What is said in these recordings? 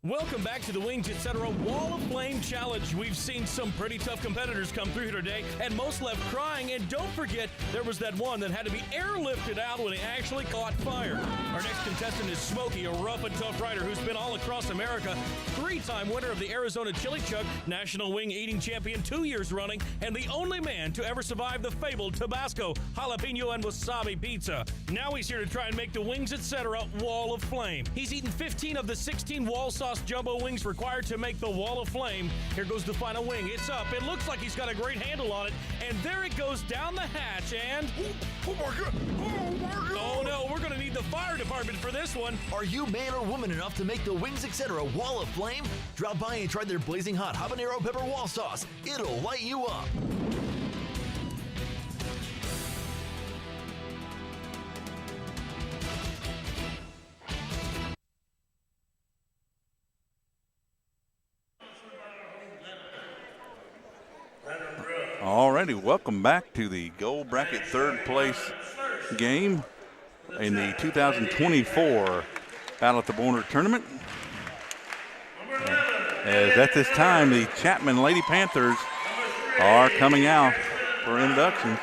Welcome back to the Wings Etc. Wall of Flame Challenge. We've seen some pretty tough competitors come through here today, and most left crying. And don't forget, there was that one that had to be airlifted out when he actually caught fire. Our next contestant is Smokey, a rough and tough rider who's been all across America, 3-time winner of the Arizona Chili Chuck, National Wing Eating Champion 2 years running, and the only man to ever survive the fabled Tabasco, jalapeno, and wasabi pizza. Now he's here to try and make the Wings Etc. Wall of Flame. He's eaten 15 of the 16 wall sauce jumbo wings required to make the Wall of Flame. Here goes the final wing. It's up. It looks like he's got a great handle on it. And there it goes down the hatch and... Oh my God! Oh my God! Oh no, we're going to need the fire department for this one. Are you man or woman enough to make the Wings Etc. Wall of Flame? Drop by and try their blazing hot habanero pepper wall sauce. It'll light you up. Alrighty, welcome back to the gold bracket third place game in the 2024 Battle at the Border Tournament. As at this time, the Chapman Lady Panthers are coming out for induction.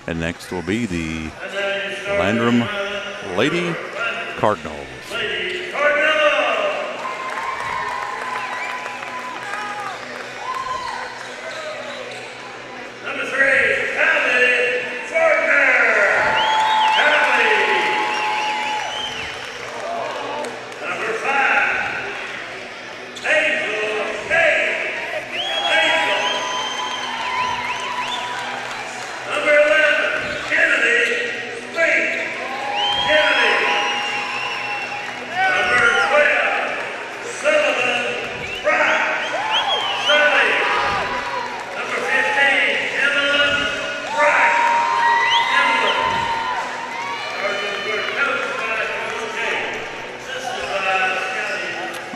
And next will be the Landrum Lady Cardinals.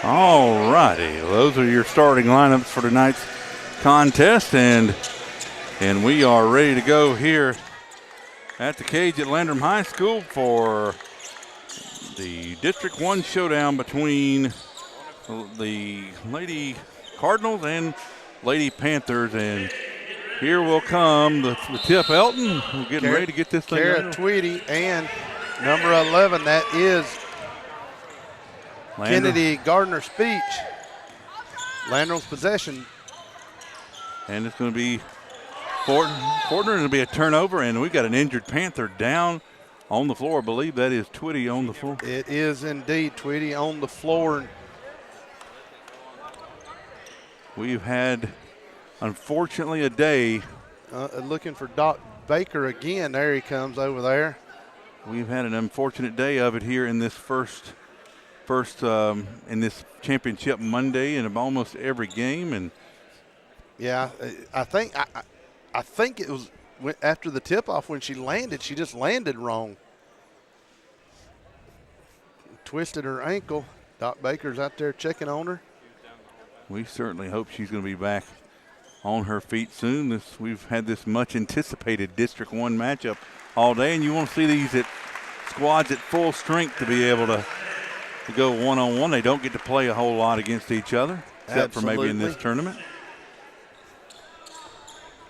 Alrighty, those are your starting lineups for tonight's contest, and we are ready to go here at the cage at Landrum High School for the District 1 showdown between the Lady Cardinals and Lady Panthers. And here will come the Tip Elton. We're getting ready to get this thing Kara Tweedy and number 11, that is Landrum. Kennedy Gardner Speech. Landrum's possession. And it's going to be Fortner. It'll be a turnover, and we got an injured Panther down on the floor. I believe that is Twitty on the floor. It is indeed Tweedy on the floor. We've had, unfortunately, a day. Looking for Doc Baker again. There he comes over there. We've had an unfortunate day of it here in this first in this championship Monday in almost every game. And yeah, I think it was after the tip-off when she landed. She just landed wrong. Twisted her ankle. Doc Baker's out there checking on her. We certainly hope she's going to be back on her feet soon. We've had this much anticipated District 1 matchup all day, and you want to see these squads at full strength to be able to go one-on-one. They don't get to play a whole lot against each other, except for maybe in this tournament.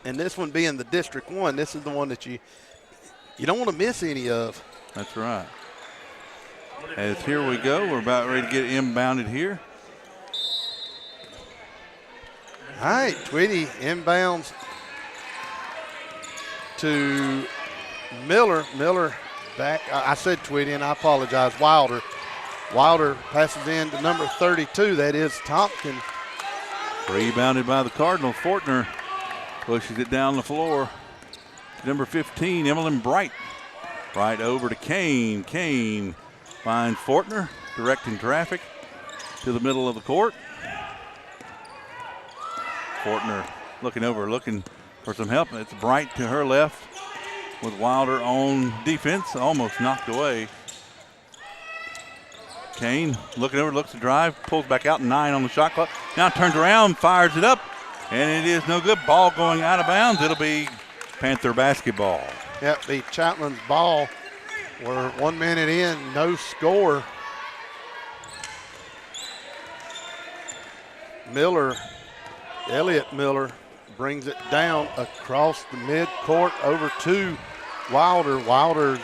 And this one being the District 1, this is the one that you don't want to miss any of. That's right. As here we go, we're about ready to get inbounded here. All right, Tweedy inbounds to Miller. Miller back. I said Tweedy, and I apologize. Wilder. Wilder passes in to number 32. That is Tompkins. Rebounded by the Cardinals. Fortner pushes it down the floor. Number 15, Emmeline Bright. Right over to Kane. Kane finds Fortner, directing traffic to the middle of the court. Fortner looking over, looking for some help. It's Bright to her left. with Wilder on defense, almost knocked away. Kane looking over, looks to drive, pulls back out, 9 on the shot clock. Now turns around, fires it up, and it is no good. Ball going out of bounds. It'll be Panther basketball. Yep, the Chapman's ball. We're 1 minute in, no score. Elliott Miller brings it down across the midcourt over to Wilder. Wilder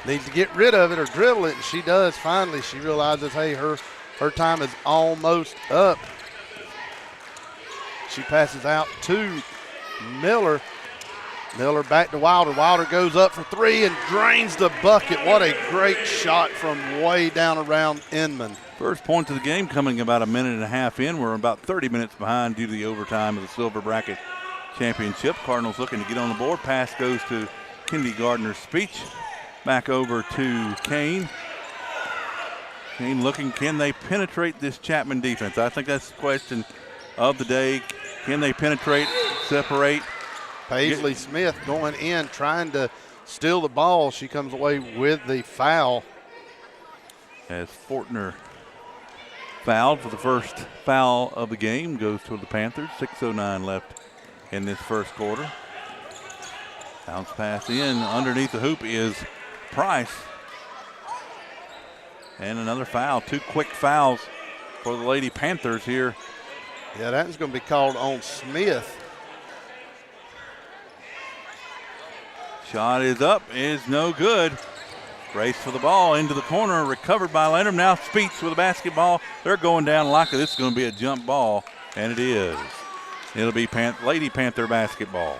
needs to get rid of it or dribble it, and she does finally. She realizes, hey, her time is almost up. She passes out to Miller. Miller back to Wilder. Wilder goes up for 3 and drains the bucket. What a great shot from way down around Inman. First points of the game coming about a minute and a half in. We're about 30 minutes behind due to the overtime of the Silver Bracket Championship. Cardinals looking to get on the board. Pass goes to Kennedy Gardner-Speech. Back over to Kane. Kane looking, can they penetrate this Chapman defense? I think that's the question of the day. Can they penetrate, separate? Paisley Smith going in, trying to steal the ball. She comes away with the foul. As Fortner fouled for the first foul of the game, goes to the Panthers. 6:09 left in this first quarter. Bounce pass in. Underneath the hoop is Price. And another foul. 2 quick fouls for the Lady Panthers here. Yeah, that's going to be called on Smith. Shot is up, is no good. Race for the ball into the corner, recovered by Landrum. Now Speech with the basketball. They're going down likely this is going to be a jump ball, and it is. It'll be Lady Panther basketball.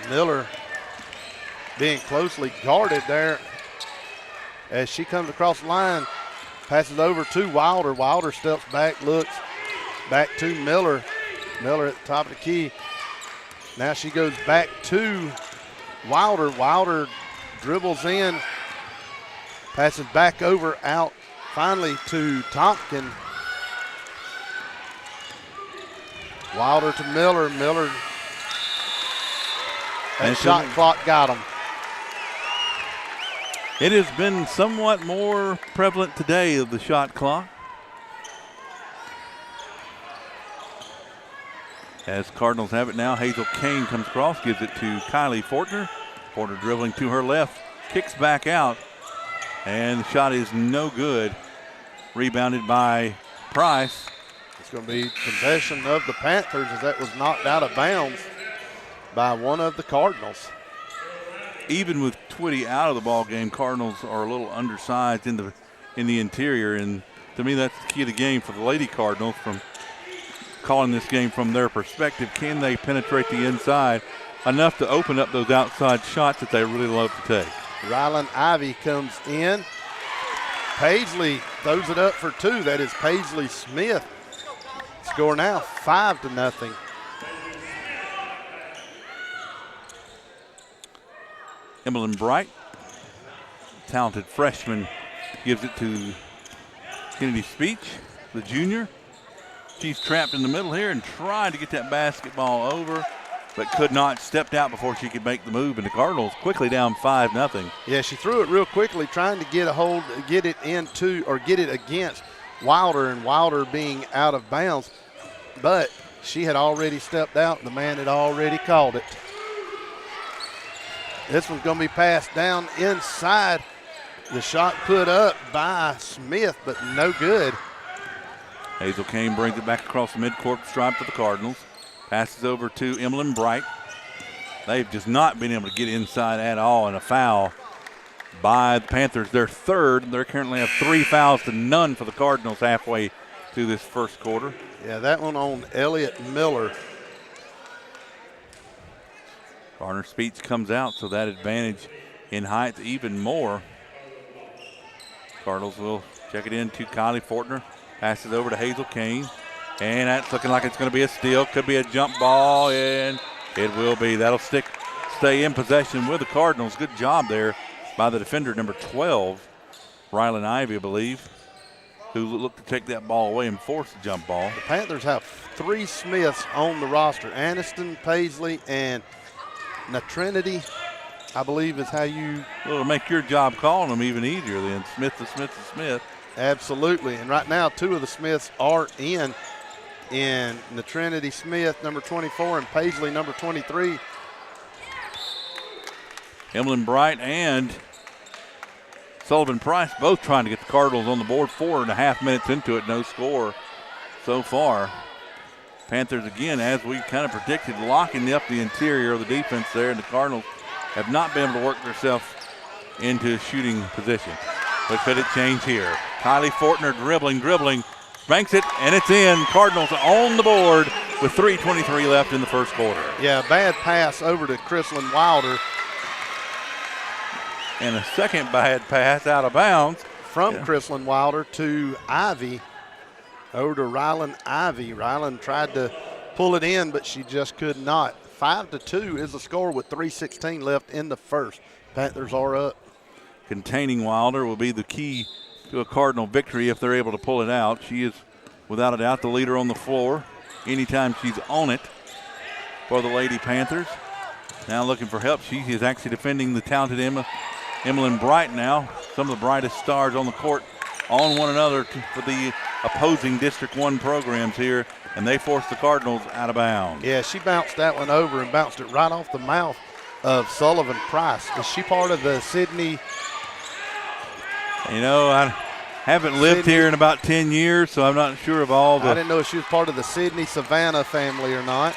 Miller being closely guarded there as she comes across the line, passes over to Wilder. Wilder steps back, looks back to Miller. Miller at the top of the key. Now she goes back to Wilder. Wilder dribbles in, passes back over out finally to Tompkin. Wilder to Miller. Miller, that shot clock got him. It has been somewhat more prevalent today of the shot clock. As Cardinals have it now, Hazel Kane comes across, gives it to Kylie Fortner. Fortner dribbling to her left, kicks back out, and the shot is no good. Rebounded by Price. It's going to be possession of the Panthers as that was knocked out of bounds by one of the Cardinals. Even with Twitty out of the ball game, Cardinals are a little undersized in the interior, and to me that's the key to the game for the Lady Cardinals from calling this game from their perspective. Can they penetrate the inside enough to open up those outside shots that they really love to take? Rylan Ivy comes in. Paisley throws it up for 2. That is Paisley Smith. Score now 5-0. Emmeline Bright, talented freshman, gives it to Kennedy Speech, the junior. She's trapped in the middle here and tried to get that basketball over, but could not. Stepped out before she could make the move, and the Cardinals quickly down 5-0. Yeah, she threw it real quickly, trying to get a hold, get it into, or get it against Wilder, and Wilder being out of bounds. But she had already stepped out. The man had already called it. This one's going to be passed down inside. The shot put up by Smith, but no good. Hazel Kane brings it back across the midcourt stripe for the Cardinals. Passes over to Emmeline Bright. They've just not been able to get inside at all, and a foul by the Panthers. Their third. They currently have 3 fouls to none for the Cardinals halfway through this first quarter. Yeah, that one on Elliott Miller. Garner Speech comes out, so that advantage in height even more. Cardinals will check it in to Kylie Fortner. Passes over to Hazel Kane. And that's looking like it's going to be a steal. Could be a jump ball, and it will be. That'll stay in possession with the Cardinals. Good job there by the defender, number 12, Rylan Ivy, I believe, who looked to take that ball away and force the jump ball. The Panthers have 3 Smiths on the roster. Aniston, Paisley, and Trinity, I believe is how you. Well, it'll make your job calling them even easier then. Smith to Smith to Smith. Absolutely. And right now, 2 of the Smiths are in Trinity Smith, number 24, and Paisley, number 23. Emlyn Bright and Sullivan Price both trying to get the Cardinals on the board. 4.5 minutes into it, no score so far. Panthers again, as we kind of predicted, locking up the interior of the defense there, and the Cardinals have not been able to work themselves into shooting position. But could it change here? Kylie Fortner dribbling, banks it, and it's in. Cardinals on the board with 3:23 left in the first quarter. Yeah, bad pass over to Chrislyn Wilder. And a second bad pass out of bounds. From Chrislyn Wilder to Ivy. Over to Rylan Ivy. Rylan tried to pull it in, but she just could not. 5-2 is the score with 3:16 left in the first. Panthers are up. Containing Wilder will be the key to a Cardinal victory if they're able to pull it out. She is, without a doubt, the leader on the floor anytime she's on it for the Lady Panthers. Now looking for help. She is actually defending the talented Emlyn Bright now. Some of the brightest stars on the court on one another for the opposing District 1 programs here, and they force the Cardinals out of bounds. Yeah, she bounced that one over and bounced it right off the mouth of Sullivan Price. Is she part of the Sydney? You know, I haven't lived here in about 10 years, so I'm not sure of all the. I didn't know if she was part of the Sydney Savannah family or not.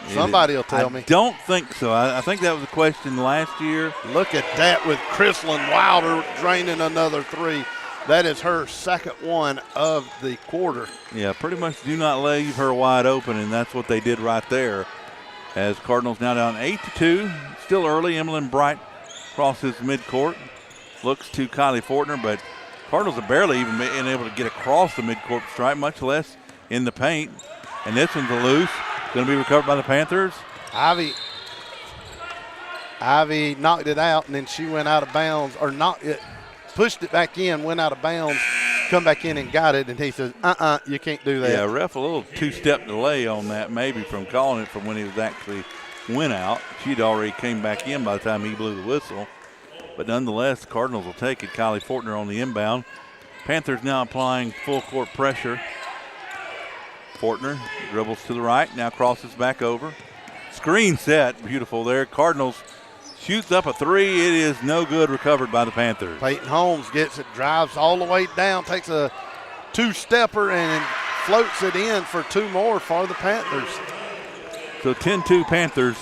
Somebody will tell me. I don't think so. I think that was a question last year. Look at that with Chrislyn Wilder draining another 3. That is her second one of the quarter. Yeah, pretty much do not leave her wide open, and that's what they did right there. As Cardinals now down 8-2. Still early. Emlyn Bright crosses midcourt. Looks to Kylie Fortner, but Cardinals have barely even been able to get across the midcourt stripe, much less in the paint. And this one's a loose. Going to be recovered by the Panthers. Ivy knocked it out, and then she went out of bounds, or pushed it back in, went out of bounds, come back in and got it, and he says, you can't do that. Yeah, ref a little 2-step delay on that, maybe from calling it from when he was actually went out. She'd already came back in by the time he blew the whistle. But nonetheless, the Cardinals will take it. Kylie Fortner on the inbound. Panthers now applying full court pressure. Fortner dribbles to the right, now crosses back over. Screen set, beautiful there. Cardinals shoots up a 3. It is no good, recovered by the Panthers. Peyton Holmes gets it, drives all the way down, takes a 2-stepper and floats it in for 2 more for the Panthers. So 10-2 Panthers.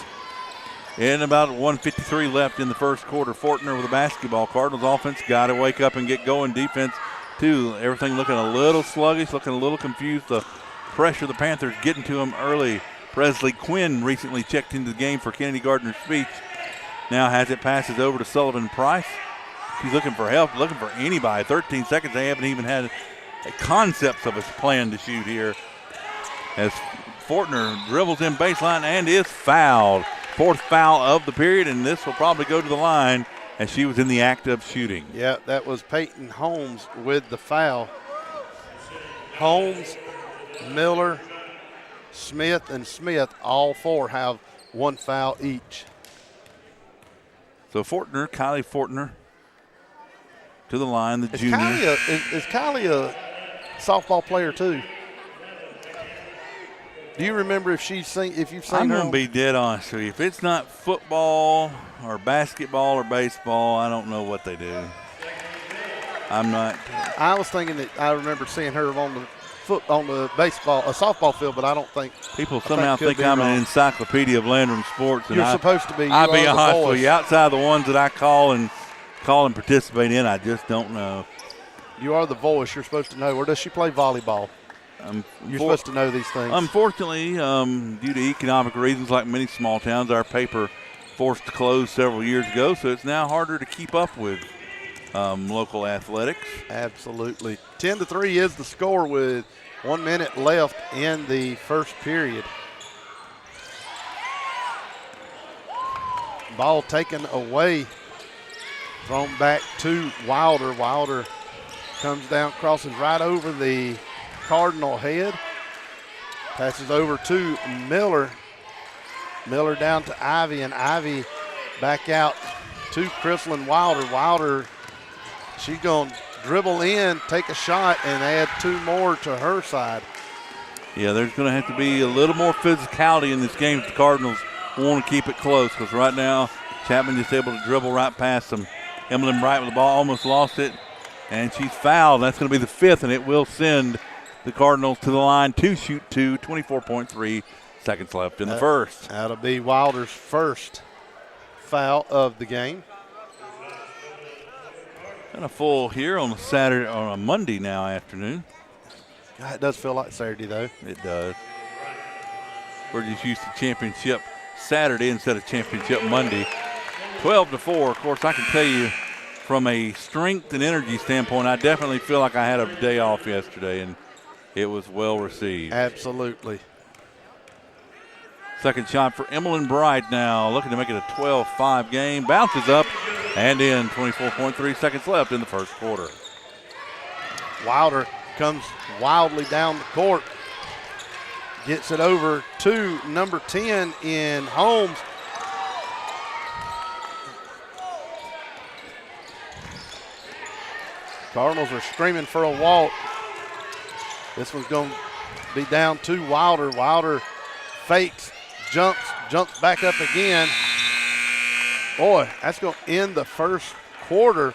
And about 1:53 left in the first quarter. Fortner with the basketball. Cardinals offense got to wake up and get going. Defense, too. Everything looking a little sluggish, looking a little confused. The pressure the Panthers getting to them early. Presley Quinn recently checked into the game for Kennedy Gardner's speech. Now has it, passes over to Sullivan Price. She's looking for help, looking for anybody. 13 seconds. They haven't even had a concept of a plan to shoot here. As Fortner dribbles in baseline and is fouled. 4th foul of the period, and this will probably go to the line as she was in the act of shooting. Yeah, that was Peyton Holmes with the foul. Holmes, Miller, Smith, and Smith, all 4 have 1 foul each. So Fortner, Kylie Fortner, to the line, the junior. Is Kylie a softball player too? Do you remember if you've seen her? I'm going to be dead honest with you. If it's not football or basketball or baseball, I don't know what they do. I'm not. I was thinking that I remember seeing her on the softball field, but I don't think. People somehow think I'm an encyclopedia of Landrum sports. And You're supposed to be. I'll be honest with you. Outside the ones that I call and participate in, I just don't know. You are the voice. You're supposed to know. Or does she play volleyball? You're supposed to know these things. Unfortunately, due to economic reasons, like many small towns, our paper forced to close several years ago, so it's now harder to keep up with local athletics. Absolutely. 10-3 is the score with 1 minute left in the first period. Ball taken away Thrown back to Wilder. Wilder comes down, crosses right over the Cardinal head. Passes over to Miller. Miller down to Ivy, and Ivy back out to Chrislyn Wilder. Wilder, she's going to dribble in, take a shot, and add 2 more to her side. Yeah, there's going to have to be a little more physicality in this game if the Cardinals want to keep it close, because right now Chapman just able to dribble right past them. Emily Bright with the ball, almost lost it, and she's fouled. That's going to be the 5th, and it will send the Cardinals to the line to shoot 2, 24.3 seconds left in the first. That'll be Wilder's first foul of the game. Kind of full here on a Monday now afternoon. God, it does feel like Saturday, though. It does. We're just used to championship Saturday instead of championship Monday. 12-4. Of course, I can tell you from a strength and energy standpoint, I definitely feel like I had a day off yesterday, and it was well received. Absolutely. Second shot for Emmeline Bright now, looking to make it a 12-5 game. Bounces up and in. 24.3 seconds left in the first quarter. Wilder comes wildly down the court. Gets it over to number 10 in Holmes. Cardinals are screaming for a walk. This one's going to be down to Wilder. Wilder fakes, jumps back up again. Boy, that's going to end the first quarter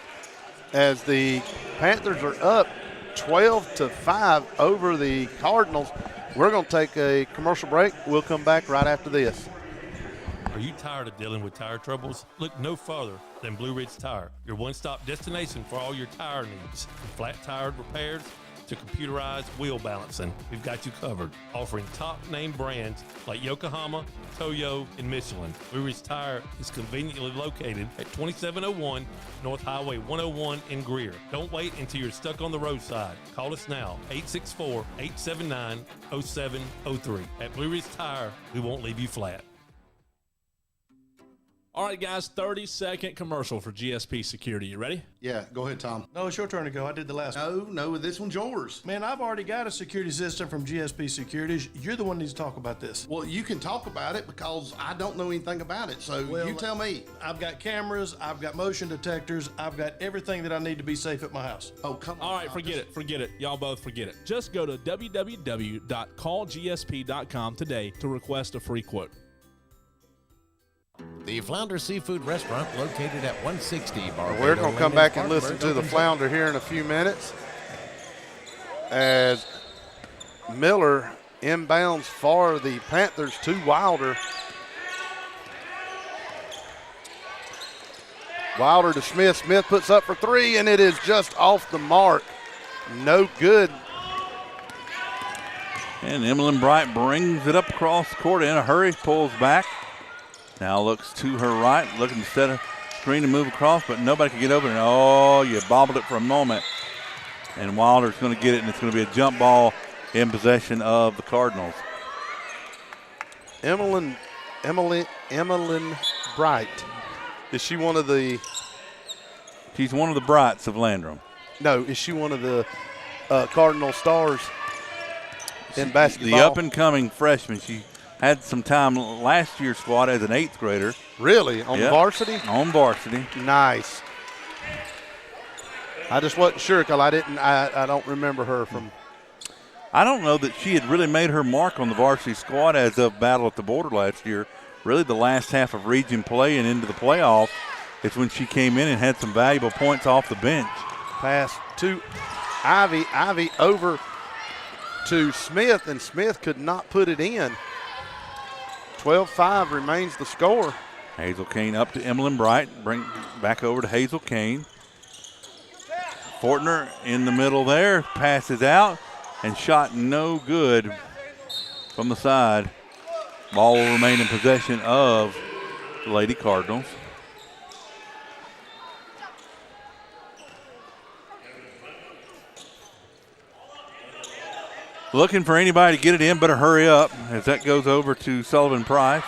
as the Panthers are up 12-5 over the Cardinals. We're going to take a commercial break. We'll come back right after this. Are you tired of dealing with tire troubles? Look no further than Blue Ridge Tire, your one-stop destination for all your tire needs. From flat tire repairs to computerized wheel balancing, we've got you covered, offering top-name brands like Yokohama, Toyo, and Michelin. Blue Ridge Tire is conveniently located at 2701 North Highway 101 in Greer. Don't wait until you're stuck on the roadside. Call us now, 864-879-0703. At Blue Ridge Tire, we won't leave you flat. All right, guys, 30-second commercial for GSP Security. You ready? Yeah, go ahead, Tom. No, it's your turn to go. I did the last one. No, this one's yours. Man, I've already got a security system from GSP Securities. You're the one that needs to talk about this. Well, you can talk about it because I don't know anything about it, so you tell me. I've got cameras, I've got motion detectors, I've got everything that I need to be safe at my house. Oh, come on. All right, forget it. Y'all both forget it. Just go to www.callgsp.com today to request a free quote. The Flounder Seafood Restaurant, located at 160 Barbado We're going to come Lane back in and listen to the Spartanburg, Flounder here in a few minutes as Miller inbounds for the Panthers to Wilder. Wilder to Smith. Smith puts up for 3, and it is just off the mark. No good. And Emmeline Bright brings it up across the court in a hurry, pulls back. Now looks to her right, looking to set a screen to move across, but nobody can get over it. Oh, you bobbled it for a moment. And Wilder's going to get it, and it's going to be a jump ball in possession of the Cardinals. Emmeline Bright. Is she one of the? She's one of the Brights of Landrum. No, is she one of the Cardinal stars in basketball? The up-and-coming freshman. She had some time last year's squad as an 8th grader. Really? On varsity? On varsity. Nice. I just wasn't sure because I don't remember her from. I don't know that she had really made her mark on the varsity squad as of Battle at the Border last year. Really the last half of region play and into the playoff is when she came in and had some valuable points off the bench. Pass to Ivy. Ivy over to Smith, and Smith could not put it in. 12-5 remains the score. Hazel Kane up to Emmeline Bright. Bring back over to Hazel Kane. Fortner in the middle there. Passes out and shot no good from the side. Ball will remain in possession of the Lady Cardinals. Looking for anybody to get it in, better hurry up as that goes over to Sullivan Price.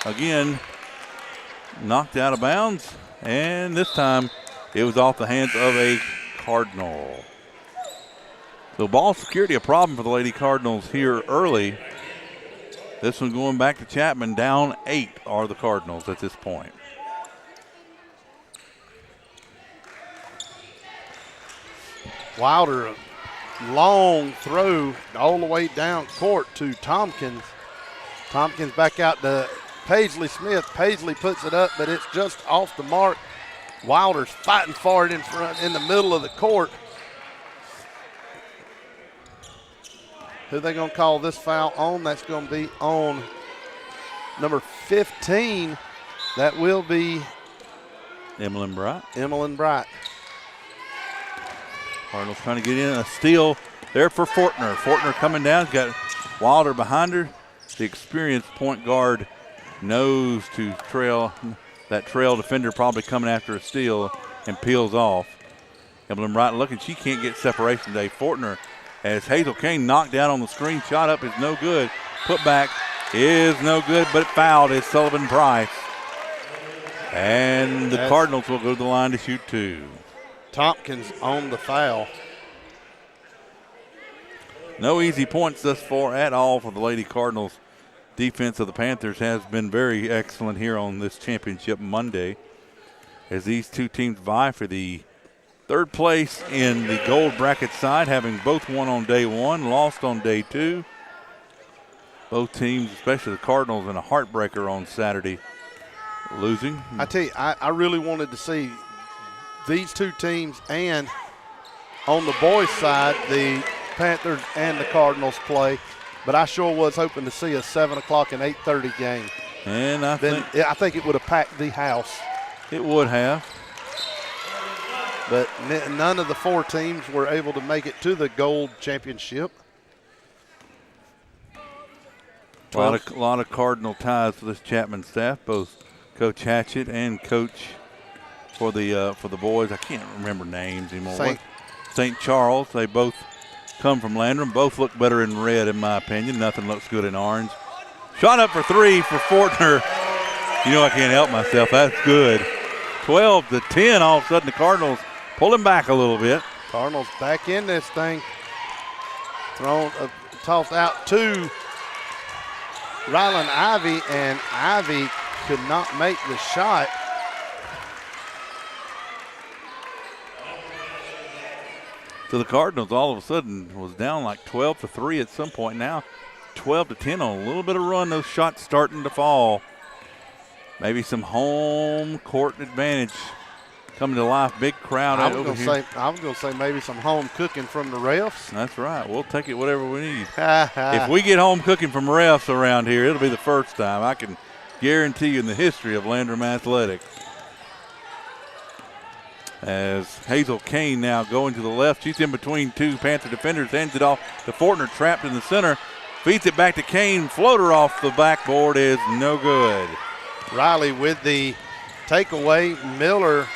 Again, knocked out of bounds. And this time it was off the hands of a Cardinal. So ball security a problem for the Lady Cardinals here early. This one going back to Chapman. Down 8 are the Cardinals at this point. Wilder, long throw all the way down court to Tompkins. Tompkins back out to Paisley Smith. Paisley puts it up, but it's just off the mark. Wilder's fighting for it in front, in the middle of the court. Who they going to call this foul on? That's going to be on number 15. That will be Emmeline Bright. Emmeline Bright. Cardinals trying to get in a steal there for Fortner. Fortner coming down. He's got Wilder behind her. The experienced point guard knows to trail. That trail defender probably coming after a steal and peels off. Emmeline Bright looking. She can't get separation today. Fortner, as Hazel Kane knocked down on the screen. Shot up is no good. Put back is no good, but fouled is Sullivan Price. And the Cardinals will go to the line to shoot 2. Tompkins on the foul. No easy points thus far at all for the Lady Cardinals. Defense of the Panthers has been very excellent here on this championship Monday as these two teams vie for the third place in the gold bracket side, having both won on day 1, lost on day 2. Both teams, especially the Cardinals, in a heartbreaker on Saturday, losing. I tell you, I really wanted to see these two teams, and on the boys' side, the Panthers and the Cardinals play. But I sure was hoping to see a 7 o'clock and 8:30 game. And I think it would have packed the house. It would have. But none of the 4 teams were able to make it to the gold championship. A lot of Cardinal ties for this Chapman staff, both Coach Hatchett and Coach for the boys. I can't remember names anymore. St. Charles. They both come from Landrum. Both look better in red, in my opinion. Nothing looks good in orange. Shot up for 3 for Fortner. You know I can't help myself. That's good. 12-10. All of a sudden the Cardinals pulling back a little bit. Cardinals back in this thing. Tossed out to Rylan Ivy, and Ivy could not make the shot. So the Cardinals all of a sudden was down like 12-3 at some point. Now 12-10 on a little bit of run. Those shots starting to fall. Maybe some home court advantage coming to life. Big crowd over here. I was going to say maybe some home cooking from the refs. That's right. We'll take it whatever we need. If we get home cooking from refs around here, it'll be the first time. I can guarantee you in the history of Landrum Athletics. As Hazel Kane now going to the left. She's in between 2 Panther defenders. Hands it off to Fortner, trapped in the center. Feeds it back to Kane. Floater off the backboard is no good. Riley with the takeaway. Miller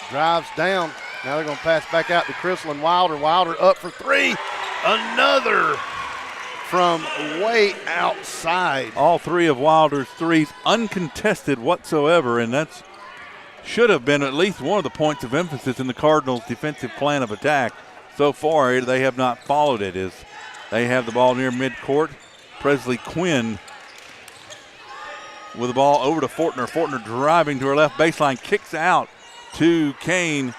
drives down. Now they're going to pass back out to Chrislyn Wilder. Wilder up for 3. Another from way outside. All 3 of Wilder's threes uncontested whatsoever, and that's should have been at least one of the points of emphasis in the Cardinals' defensive plan of attack. So far, they have not followed it as they have the ball near midcourt. Presley Quinn with the ball over to Fortner. Fortner driving to her left baseline, kicks out to Kane.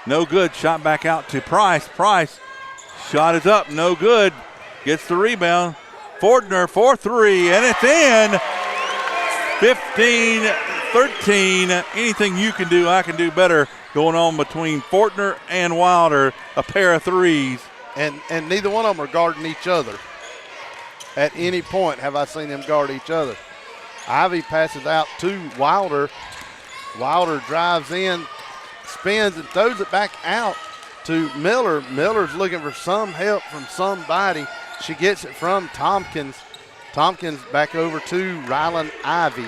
No good. Shot back out to Price. Price, shot is up, no good. Gets the rebound. Fortner for 3, and it's in. 15-13. Anything you can do, I can do better. Going on between Fortner and Wilder, a pair of threes. And neither one of them are guarding each other. At any point have I seen them guard each other. Ivy passes out to Wilder. Wilder drives in, spins, and throws it back out to Miller. Miller's looking for some help from somebody. She gets it from Tompkins. Tompkins back over to Rylan Ivy.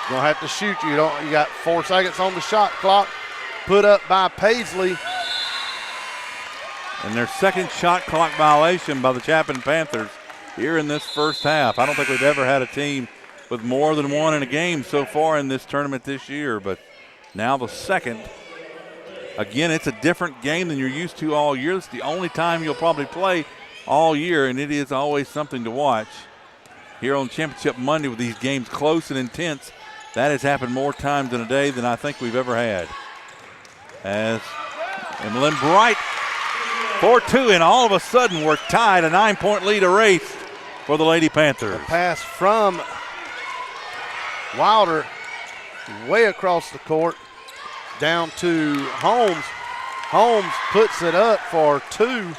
Gonna have to shoot you. You got 4 seconds on the shot clock. Put up by Paisley. And their second shot clock violation by the Chapman Panthers here in this first half. I don't think we've ever had a team with more than one in a game so far in this tournament this year, but now the second. Again, it's a different game than you're used to all year. It's the only time you'll probably play all year, and it is always something to watch. Here on Championship Monday with these games close and intense, that has happened more times in a day than I think we've ever had. As Emily Bright 4-2, and all of a sudden we're tied, a 9-point lead erased for the Lady Panthers. A pass from Wilder way across the court down to Holmes. Holmes puts it up for 2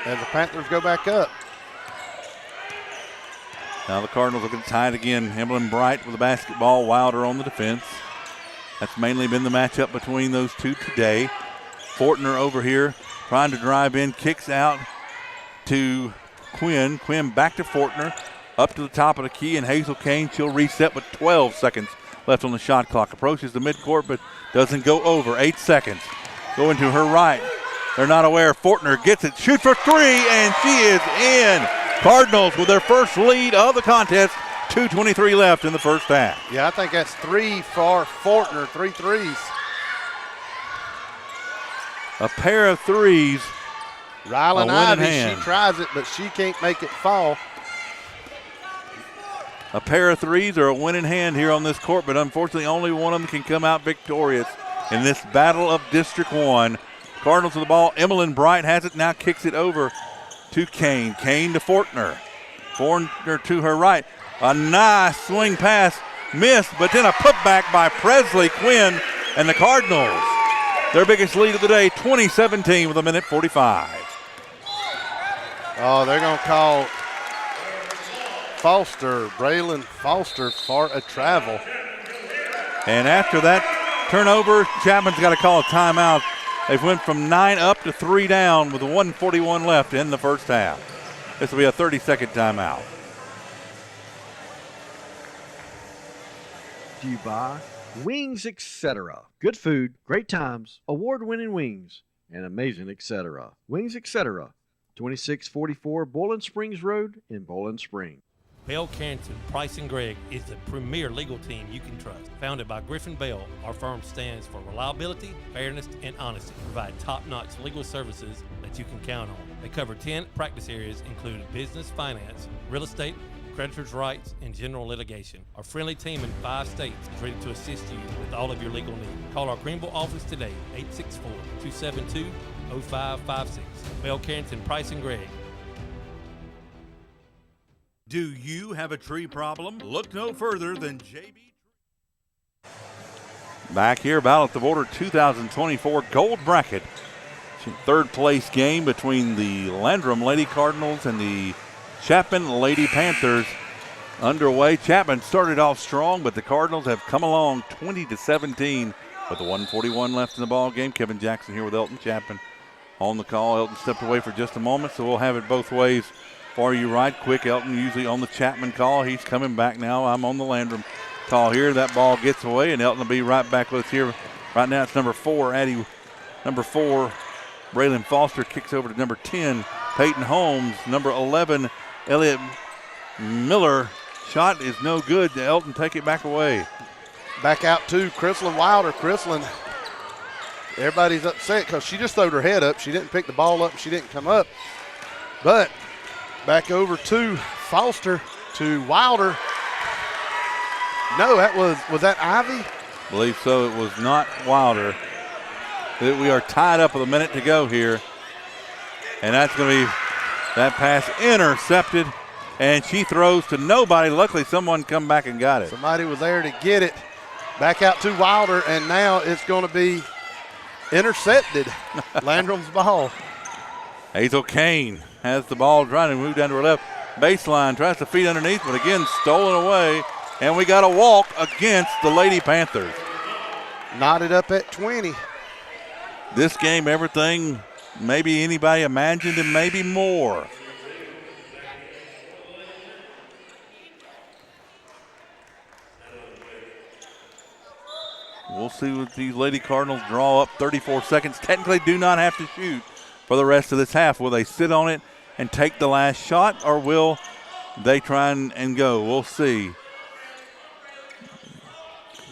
as the Panthers go back up. Now the Cardinals looking tied again. Emily Bright with the basketball, Wilder on the defense. That's mainly been the matchup between those two today. Fortner over here trying to drive in, kicks out to Quinn. Quinn back to Fortner, up to the top of the key, and Hazel Kane, she'll reset with 12 seconds left on the shot clock. Approaches the midcourt, but doesn't go over. 8 seconds. Going to her right. They're not aware. Fortner gets it, shoots for 3, and she is in. Cardinals with their first lead of the contest. 2:23 left in the first half. Yeah, I think that's 3 for Fortner, 3 threes. A pair of threes. Rylan Ivy, she tries it, but she can't make it fall. A pair of threes are a win in hand here on this court, but unfortunately only one of them can come out victorious in this battle of District 1. Cardinals with the ball. Emily Bright has it, now kicks it over to Kane. Kane to Fortner. Fortner to her right. A nice swing pass, missed, but then a putback by Presley Quinn, and the Cardinals, their biggest lead of the day, 20-17 with 1:45. Oh, they're going to call Foster, Braylon Foster, for a travel. And after that turnover, Chapman's got to call a timeout. They've went from 9 up to 3 down with 1:41 left in the first half. This will be a 30-second timeout. To you by Wings, etc. Good food, great times, award-winning wings, and amazing etc. Wings, etc. 2644 Bowling Springs Road in Bowling Springs. Bell Carrington, Price & Gregg is the premier legal team you can trust. Founded by Griffin Bell, our firm stands for reliability, fairness, and honesty. Provide top-notch legal services that you can count on. They cover 10 practice areas, including business, finance, real estate, creditors' rights, and general litigation. Our friendly team in 5 states is ready to assist you with all of your legal needs. Call our Greenville office today, 864-272-0556. Bell Carrington, Price & Gregg. Do you have a tree problem? Look no further than JB. Back here, Battle at the Border 2024 Gold Bracket. Third place game between the Landrum Lady Cardinals and the Chapman Lady Panthers underway. Chapman started off strong, but the Cardinals have come along 20-17 with 1:41 left in the ball game. Kevin Jackson here with Elton Chapman on the call. Elton stepped away for just a moment, so we'll have it both ways for you right quick. Elton usually on the Chapman call. He's coming back now. I'm on the Landrum call here. That ball gets away, and Elton will be right back with us here. Right now it's number 4, Addie. Number 4, Braylon Foster kicks over to number 10, Peyton Holmes. Number 11, Elliott Miller. Shot is no good. Elton, take it back away. Back out to Chrislyn Wilder. Chrislyn, everybody's upset because she just throwed her head up. She didn't pick the ball up. She didn't come up. But back over to Foster, to Wilder. No, that was that Ivy? I believe so. It was not Wilder. We are tied up with a minute to go here. And that's going to be that pass intercepted. And she throws to nobody. Luckily, someone come back and got it. Somebody was there to get it. Back out to Wilder, and now it's going to be intercepted. Landrum's ball. Hazel Kane has the ball, trying to move down to her left baseline. Tries to feed underneath, but again, stolen away. And we got a walk against the Lady Panthers. Knotted up at 20. This game, everything maybe anybody imagined and maybe more. We'll see what these Lady Cardinals draw up. 34 seconds. Technically do not have to shoot for the rest of this half. Will they sit on it and take the last shot, or will they try and go. We'll see.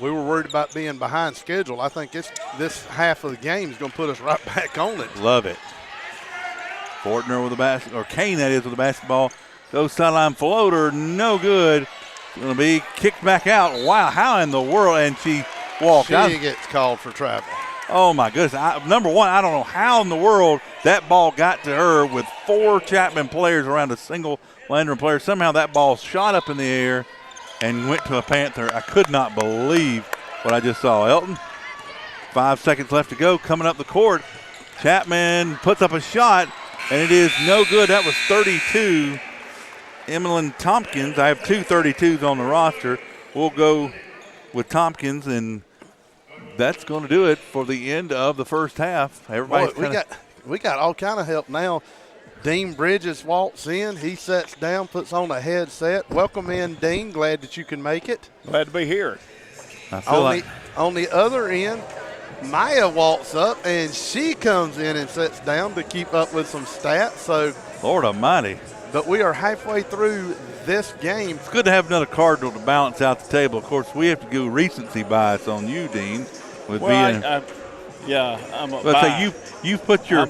We were worried about being behind schedule. I think this half of the game is going to put us right back on it. Love it. Fortner with the basket, or Kane that is, with the basketball. Goes sideline floater, no good. Going to be kicked back out. Wow, how in the world? And she walked out. She gets called for travel. Oh, my goodness. Number one, I don't know how in the world that ball got to her with 4 Chapman players around a single Landrum player. Somehow that ball shot up in the air and went to a Panther. I could not believe what I just saw. Elton, 5 seconds left to go, coming up the court. Chapman puts up a shot, and it is no good. That was 32. Emmeline Tompkins, I have 2 32s on the roster. We'll go with Tompkins, and that's going to do it for the end of the first half. Everybody's we got all kind of help now. Dean Bridges walks in. He sits down, puts on a headset. Welcome in, Dean. Glad that you can make it. Glad to be here. On the other end, Maya walks up, and she comes in and sits down to keep up with some stats. So, Lord almighty. But we are halfway through this game. It's good to have another Cardinal to balance out the table. Of course, we have to go recency bias on you, Dean. With being, I'm a buy. You put your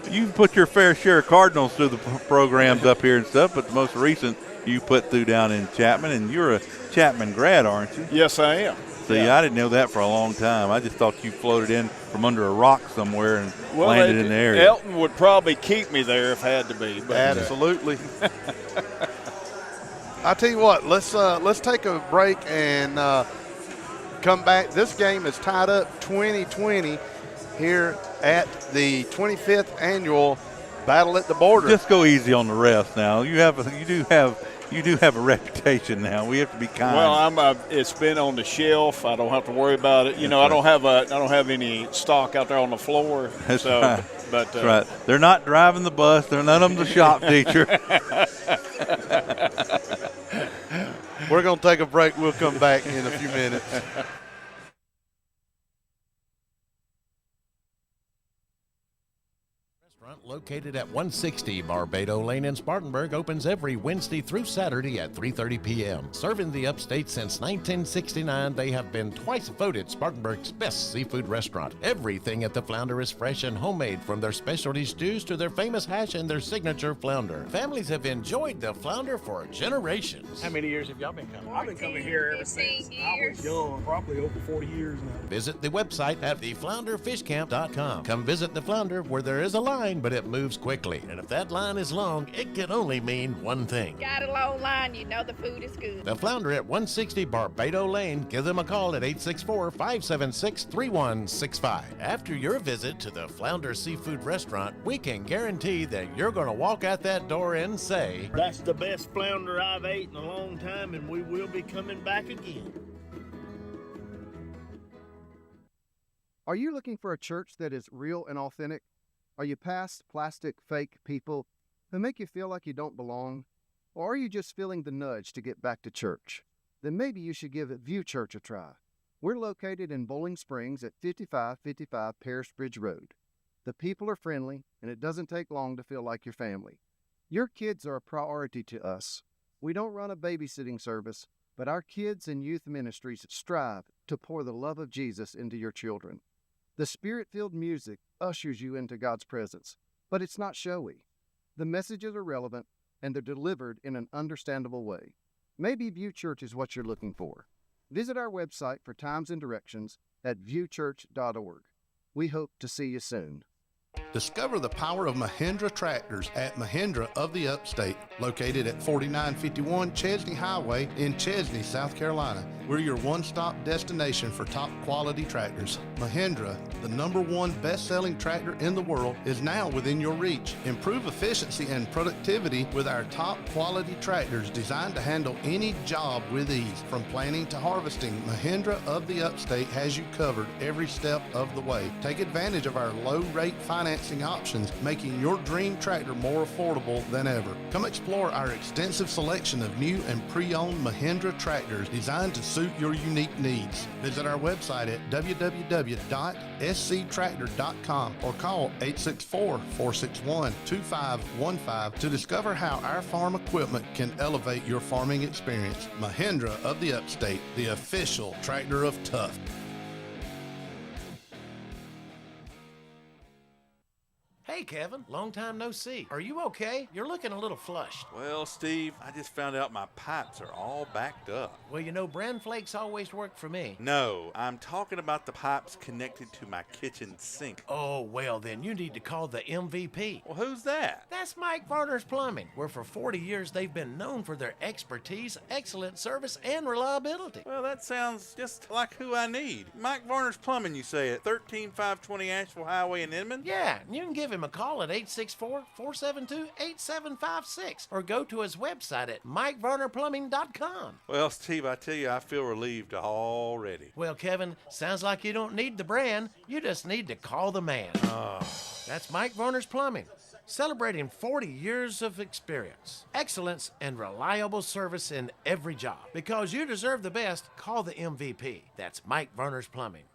you put your fair share of Cardinals through the programs up here and stuff, but the most recent you put through down in Chapman, and you're a Chapman grad, aren't you? Yes, I am. See, I didn't know that for a long time. I just thought you floated in from under a rock somewhere and landed in the area. Elton would probably keep me there if had to be. But absolutely. I tell you what, let's take a break and come back. This game is tied up 20-20 here at the 25th annual Battle at the Border. Just go easy on the refs now. You do have a reputation now. We have to be kind. Well, it's been on the shelf. I don't have to worry about it. I don't have any stock out there on the floor. That's so, right. But that's right. They're not driving the bus. They're none of them the shop teacher. We're going to take a break. We'll come back in a few minutes. Located at 160 Barbado Lane in Spartanburg, opens every Wednesday through Saturday at 3:30 p.m. Serving the upstate since 1969, they have been twice voted Spartanburg's best seafood restaurant. Everything at the Flounder is fresh and homemade, from their specialty stews to their famous hash and their signature flounder. Families have enjoyed the Flounder for generations. How many years have y'all been coming? I've been coming here ever since I was young, probably over 40 years now. Visit the website at theflounderfishcamp.com. Come visit the Flounder, where there is a line, but it moves quickly. And if that line is long, it can only mean one thing. Got a long line, you know the food is good. The Flounder at 160 Barbado Lane. Give them a call at 864-576-3165. After your visit to the Flounder Seafood Restaurant, we can guarantee that you're going to walk out that door and say, "That's the best flounder I've ate in a long time, and we will be coming back again." Are you looking for a church that is real and authentic? Are you past plastic, fake people who make you feel like you don't belong? Or are you just feeling the nudge to get back to church? Then maybe you should give View Church a try. We're located in Bowling Springs at 5555 Paris Bridge Road. The people are friendly, and it doesn't take long to feel like your family. Your kids are a priority to us. We don't run a babysitting service, but our kids and youth ministries strive to pour the love of Jesus into your children. The Spirit-filled music ushers you into God's presence, but it's not showy. The messages are relevant, and they're delivered in an understandable way. Maybe View Church is what you're looking for. Visit our website for times and directions at viewchurch.org. We hope to see you soon. Discover the power of Mahindra tractors at Mahindra of the Upstate, located at 4951 Chesney Highway in Chesney, South Carolina. We're your one-stop destination for top quality tractors. Mahindra, the #1 best-selling tractor in the world, is now within your reach. Improve efficiency and productivity with our top quality tractors designed to handle any job with ease. From planting to harvesting, Mahindra of the Upstate has you covered every step of the way. Take advantage of our low-rate financing financing options, making your dream tractor more affordable than ever. Come explore our extensive selection of new and pre-owned Mahindra tractors designed to suit your unique needs. Visit our website at www.sctractor.com or call 864-461-2515 to discover how our farm equipment can elevate your farming experience. Mahindra of the Upstate, the official tractor of tough. Hey, Kevin, long time no see. Are you okay? You're looking a little flushed. Well, Steve, I just found out my pipes are all backed up. Well, you know, bran flakes always work for me. No, I'm talking about the pipes connected to my kitchen sink. Oh, well, then you need to call the MVP. Well, who's that? That's Mike Varner's Plumbing, where for 40 years they've been known for their expertise, excellent service, and reliability. Well, that sounds just like who I need. Mike Varner's Plumbing, you say, at 13520 Asheville Highway in Inman? Yeah, and you can give him a call at 864-472-8756 or go to his website at MikeVarnerPlumbing.com. Well, Steve, I tell you, I feel relieved already. Well, Kevin, sounds like you don't need the brand. You just need to call the man. That's Mike Varner's Plumbing, celebrating 40 years of experience, excellence, and reliable service in every job. Because you deserve the best, call the MVP. That's Mike Varner's Plumbing.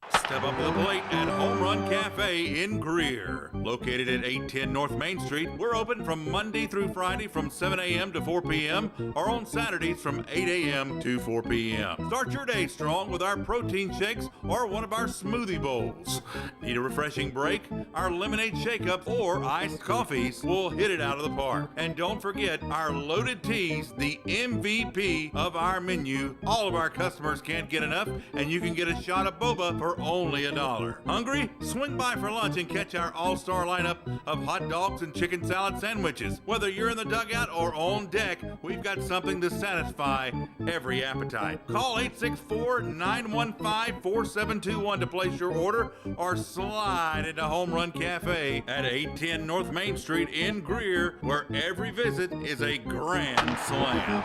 Step up to the plate at Home Run Cafe in Greer. Located at 810 North Main Street, we're open from Monday through Friday from 7 a.m. to 4 p.m. or on Saturdays from 8 a.m. to 4 p.m. Start your day strong with our protein shakes or one of our smoothie bowls. Need a refreshing break? Our lemonade shake-up or iced coffees will hit it out of the park. And don't forget our loaded teas, the MVP of our menu. All of our customers can't get enough, and you can get a shot of boba for only $1. Hungry? Swing by for lunch and catch our all-star lineup of hot dogs and chicken salad sandwiches. Whether you're in the dugout or on deck, we've got something to satisfy every appetite. Call 864-915-4721 to place your order or slide into Home Run Cafe at 810 North Main Street in Greer, where every visit is a grand slam.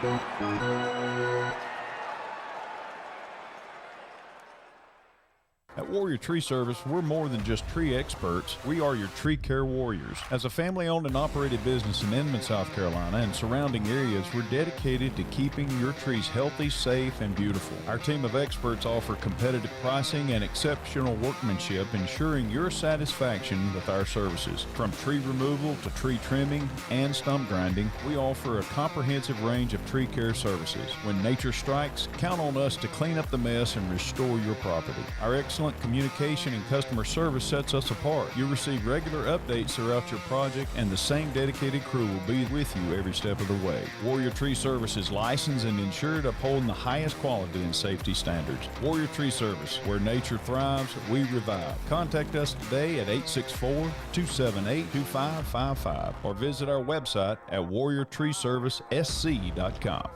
At Warrior Tree Service, we're more than just tree experts. We are your tree care warriors. As a family-owned and operated business in Inman, South Carolina, and surrounding areas, we're dedicated to keeping your trees healthy, safe, and beautiful. Our team of experts offer competitive pricing and exceptional workmanship, ensuring your satisfaction with our services. From tree removal to tree trimming and stump grinding, we offer a comprehensive range of tree care services. When nature strikes, count on us to clean up the mess and restore your property. Our excellent communication and customer service sets us apart. You'll receive regular updates throughout your project, and the same dedicated crew will be with you every step of the way. Warrior Tree Service is licensed and insured, upholding the highest quality and safety standards. Warrior Tree Service, where nature thrives, we revive. Contact us today at 864-278-2555 or visit our website at warriortreeservicesc.com.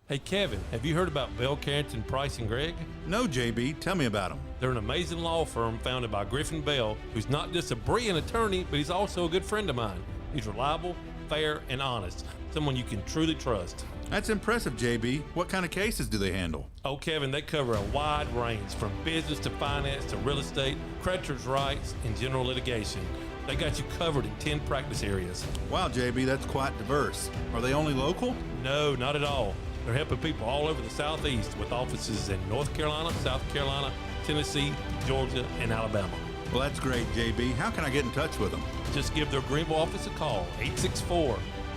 Hey Kevin, have you heard about Bell Carrington, Price and Gregg? No, JB. Tell me about them. They're an amazing law firm founded by Griffin Bell, who's not just a brilliant attorney, but he's also a good friend of mine. He's reliable, fair, and honest. Someone you can truly trust. That's impressive, JB. What kind of cases do they handle? Oh, Kevin, they cover a wide range, from business to finance to real estate, creditors' rights, and general litigation. They got you covered in 10 practice areas. Wow, JB, that's quite diverse. Are they only local? No, not at all. They're helping people all over the Southeast with offices in North Carolina, South Carolina, Tennessee, Georgia, and Alabama. Well, that's great, JB. How can I get in touch with them? Just give their Greenville office a call,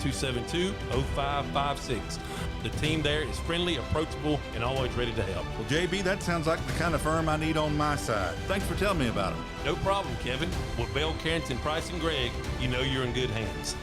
864-272-0556. The team there is friendly, approachable, and always ready to help. Well, JB, that sounds like the kind of firm I need on my side. Thanks for telling me about them. No problem, Kevin. With Bell Carrington, Price and Gregg, you know you're in good hands.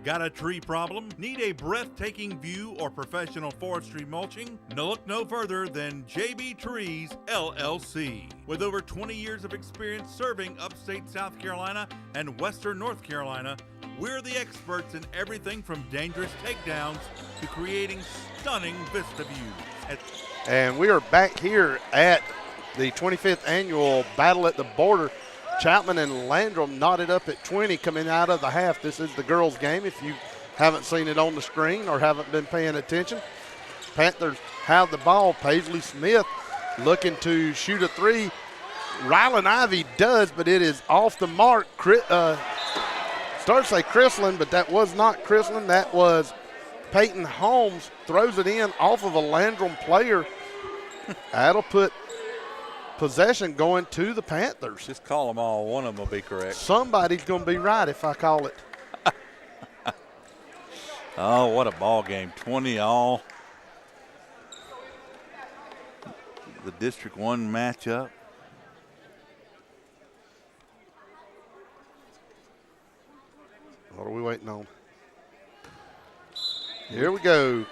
Got a tree problem? Need a breathtaking view or professional forestry mulching? No, look no further than JB Trees, LLC. With over 20 years of experience serving upstate South Carolina and western North Carolina, we're the experts in everything from dangerous takedowns to creating stunning vista views. And we are back here at the 25th annual Battle at the Border. Chapman and Landrum knotted up at 20 coming out of the half. This is the girls' game. If you haven't seen it on the screen or haven't been paying attention. Panthers have the ball. Paisley Smith looking to shoot a three. Rylan Ivy does, but it is off the mark. Starts to say Chrislin, but that was not Chrislin. That was Peyton Holmes. Throws it in off of a Landrum player. That'll put possession going to the Panthers. Just call them all. One of them will be correct. Somebody's going to be right if I call it. Oh, what a ball game. 20 all. The District 1 matchup. What are we waiting on? Here we go.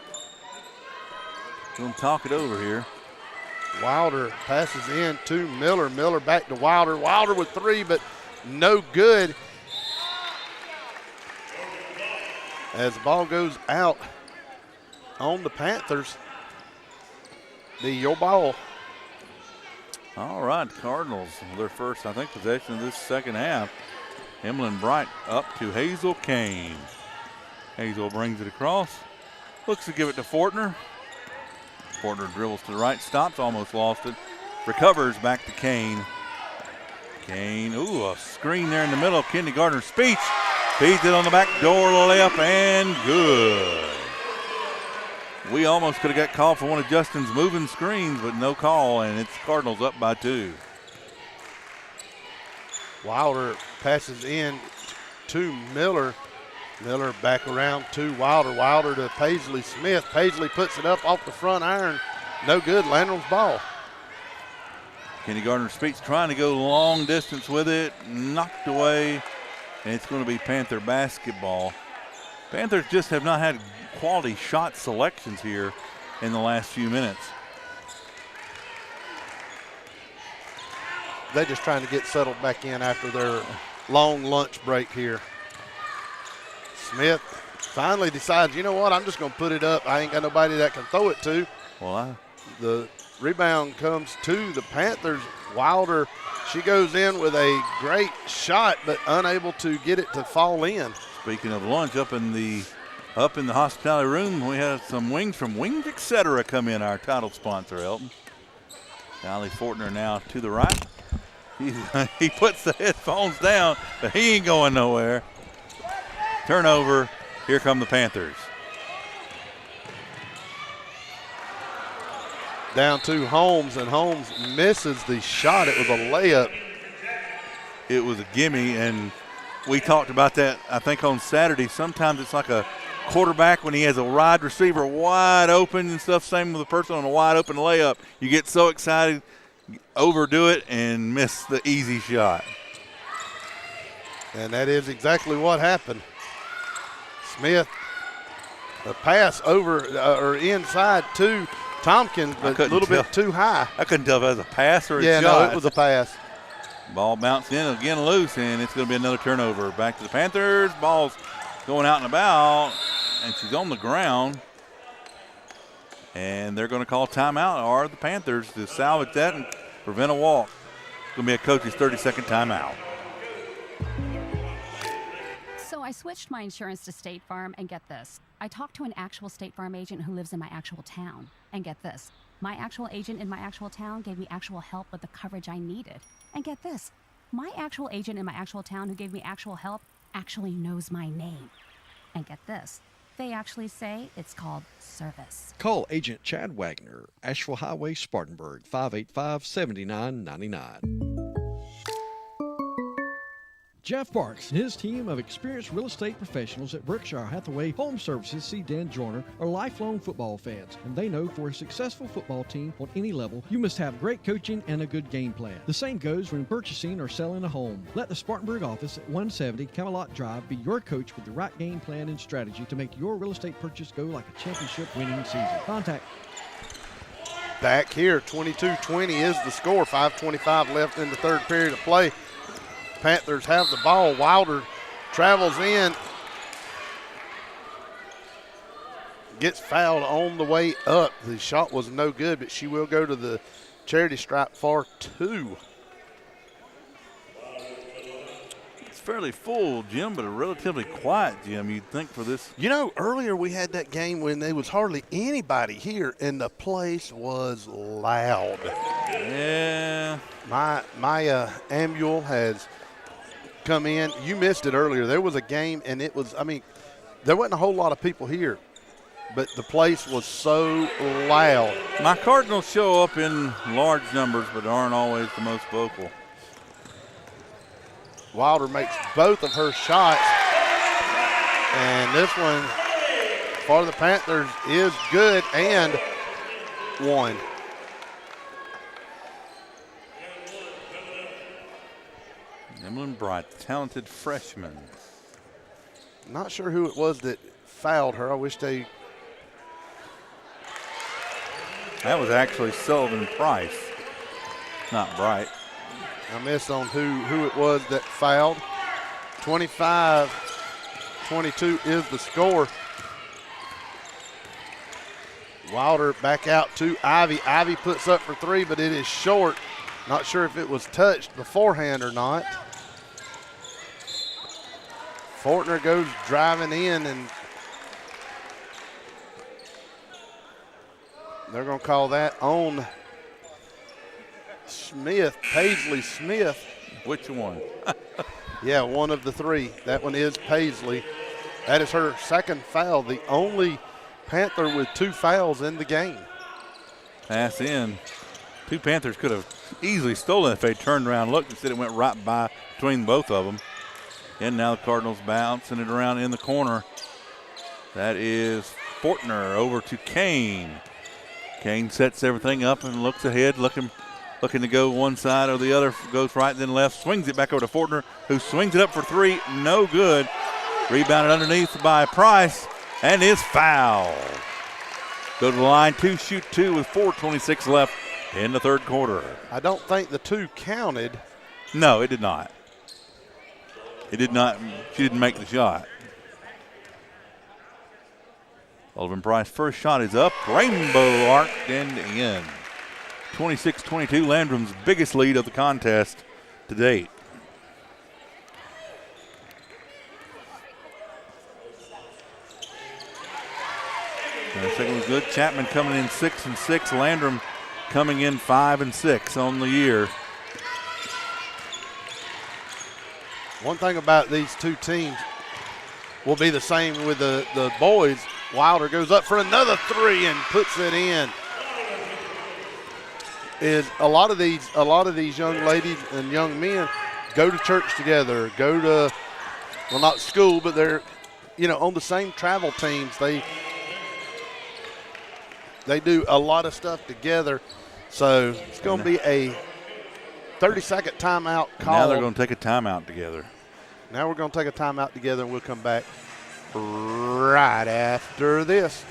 Going to talk it over here. Wilder passes in to Miller. Miller back to Wilder. Wilder with three, but no good. As the ball goes out on the Panthers. Be your ball. All right, Cardinals, their first, I think, possession of this second half. Emlyn Bright up to Hazel Kane. Hazel brings it across. Looks to give it to Fortner. Fortner dribbles to the right, stops, almost lost it. Recovers back to Kane. Kane, ooh, a screen there in the middle of Kindergartner's speech. Feeds it on the back door left and good. We almost could have got called for one of Justin's moving screens, but no call, and it's Cardinals up by 2. Wilder passes in to Miller. Miller back around to Wilder. Wilder to Paisley Smith. Paisley puts it up off the front iron. No good. Landrum's ball. Kindergartner Speaks trying to go long distance with it. Knocked away. And it's going to be Panther basketball. Panthers just have not had quality shot selections here in the last few minutes. They're just trying to get settled back in after their long lunch break here. Smith finally decides, you know what, I'm just going to put it up. I ain't got nobody that can throw it to. Well, the rebound comes to the Panthers. Wilder, she goes in with a great shot, but unable to get it to fall in. Speaking of lunch, up in the hospitality room, we had some wings from Wings Etc. come in, our title sponsor, Elton. Allie Fortner now to the right. He puts the headphones down, but he ain't going nowhere. Turnover. Here come the Panthers. Down to Holmes, and Holmes misses the shot. It was a layup. It was a gimme, and we talked about that, I think, on Saturday. Sometimes it's like a quarterback when he has a wide receiver wide open and stuff. Same with a person on a wide open layup. You get so excited, overdo it, and miss the easy shot. And that is exactly what happened. Smith, a pass over or inside to Tompkins, but a little bit too high. I couldn't tell if it was a pass or a shot. Yeah, no, it was a pass. Ball bounced in again loose, and it's going to be another turnover. Back to the Panthers. Ball's going out and about, and she's on the ground. And they're going to call timeout, or the Panthers, to salvage that and prevent a walk. It's going to be a coach's 30-second timeout. So I switched my insurance to State Farm, and get this. I talked to an actual State Farm agent who lives in my actual town. And get this. My actual agent in my actual town gave me actual help with the coverage I needed. And get this. My actual agent in my actual town who gave me actual help actually knows my name. And get this. They actually say it's called service. Call Agent Chad Wagner, Asheville Highway, Spartanburg, 585-7999. Jeff Parks and his team of experienced real estate professionals at Berkshire Hathaway Home Services see Dan Joyner are lifelong football fans, and they know for a successful football team on any level, you must have great coaching and a good game plan. The same goes when purchasing or selling a home. Let the Spartanburg office at 170 Camelot Drive be your coach with the right game plan and strategy to make your real estate purchase go like a championship-winning season. Contact. Back here, 22-20 is the score. 5:25 left in the third period of play. Panthers have the ball. Wilder travels in, gets fouled on the way up. The shot was no good, but she will go to the charity stripe for 2. fairly full gym, but a relatively quiet gym, you'd think, for this. You know, earlier we had that game when there was hardly anybody here, and the place was loud. Yeah. My ambule has come in. You missed it earlier. There was a game, and it was, I mean, there wasn't a whole lot of people here, but the place was so loud. My Cardinals show up in large numbers, but aren't always the most vocal. Wilder makes both of her shots, and this one for the Panthers is good and one. Emlyn Bright, talented freshman. Not sure who it was that fouled her. I wish they. That was actually Sullivan Price, not Bright. I missed on who it was that fouled. 25-22 is the score. Wilder back out to Ivy. Ivy puts up for three, but it is short. Not sure if it was touched beforehand or not. Fortner goes driving in, and they're going to call that on Smith, Paisley Smith. Which one? Yeah, one of the three. That one is Paisley. That is her second foul, the only Panther with 2 fouls in the game. Pass in. 2 Panthers could have easily stolen if they turned around and looked. Instead, it went right by between both of them. And now the Cardinals bouncing it around in the corner. That is Fortner over to Kane. Kane sets everything up and looks ahead, looking to go one side or the other, goes right then left, swings it back over to Fortner, who swings it up for 3, no good. Rebounded underneath by Price, and is fouled. Go to the line, 2, shoot 2 with 4:26 left in the third quarter. I don't think the 2 counted. No, it did not. It did not. She didn't make the shot. Sullivan Price first shot is up, rainbow arc and in. 26-22, Landrum's biggest lead of the contest to date. And the second was good. Chapman coming in 6-6. Landrum coming in 5-6 on the year. One thing about these 2 teams will be the same with the boys. Wilder goes up for another 3 and puts it in. Is a lot of these young ladies and young men go to church together, go to, well, not school, but they're, on the same travel teams. They do a lot of stuff together. So it's going to be a 30-second timeout call. Now they're going to take a timeout together. Now we're going to take a timeout together, and we'll come back right after this.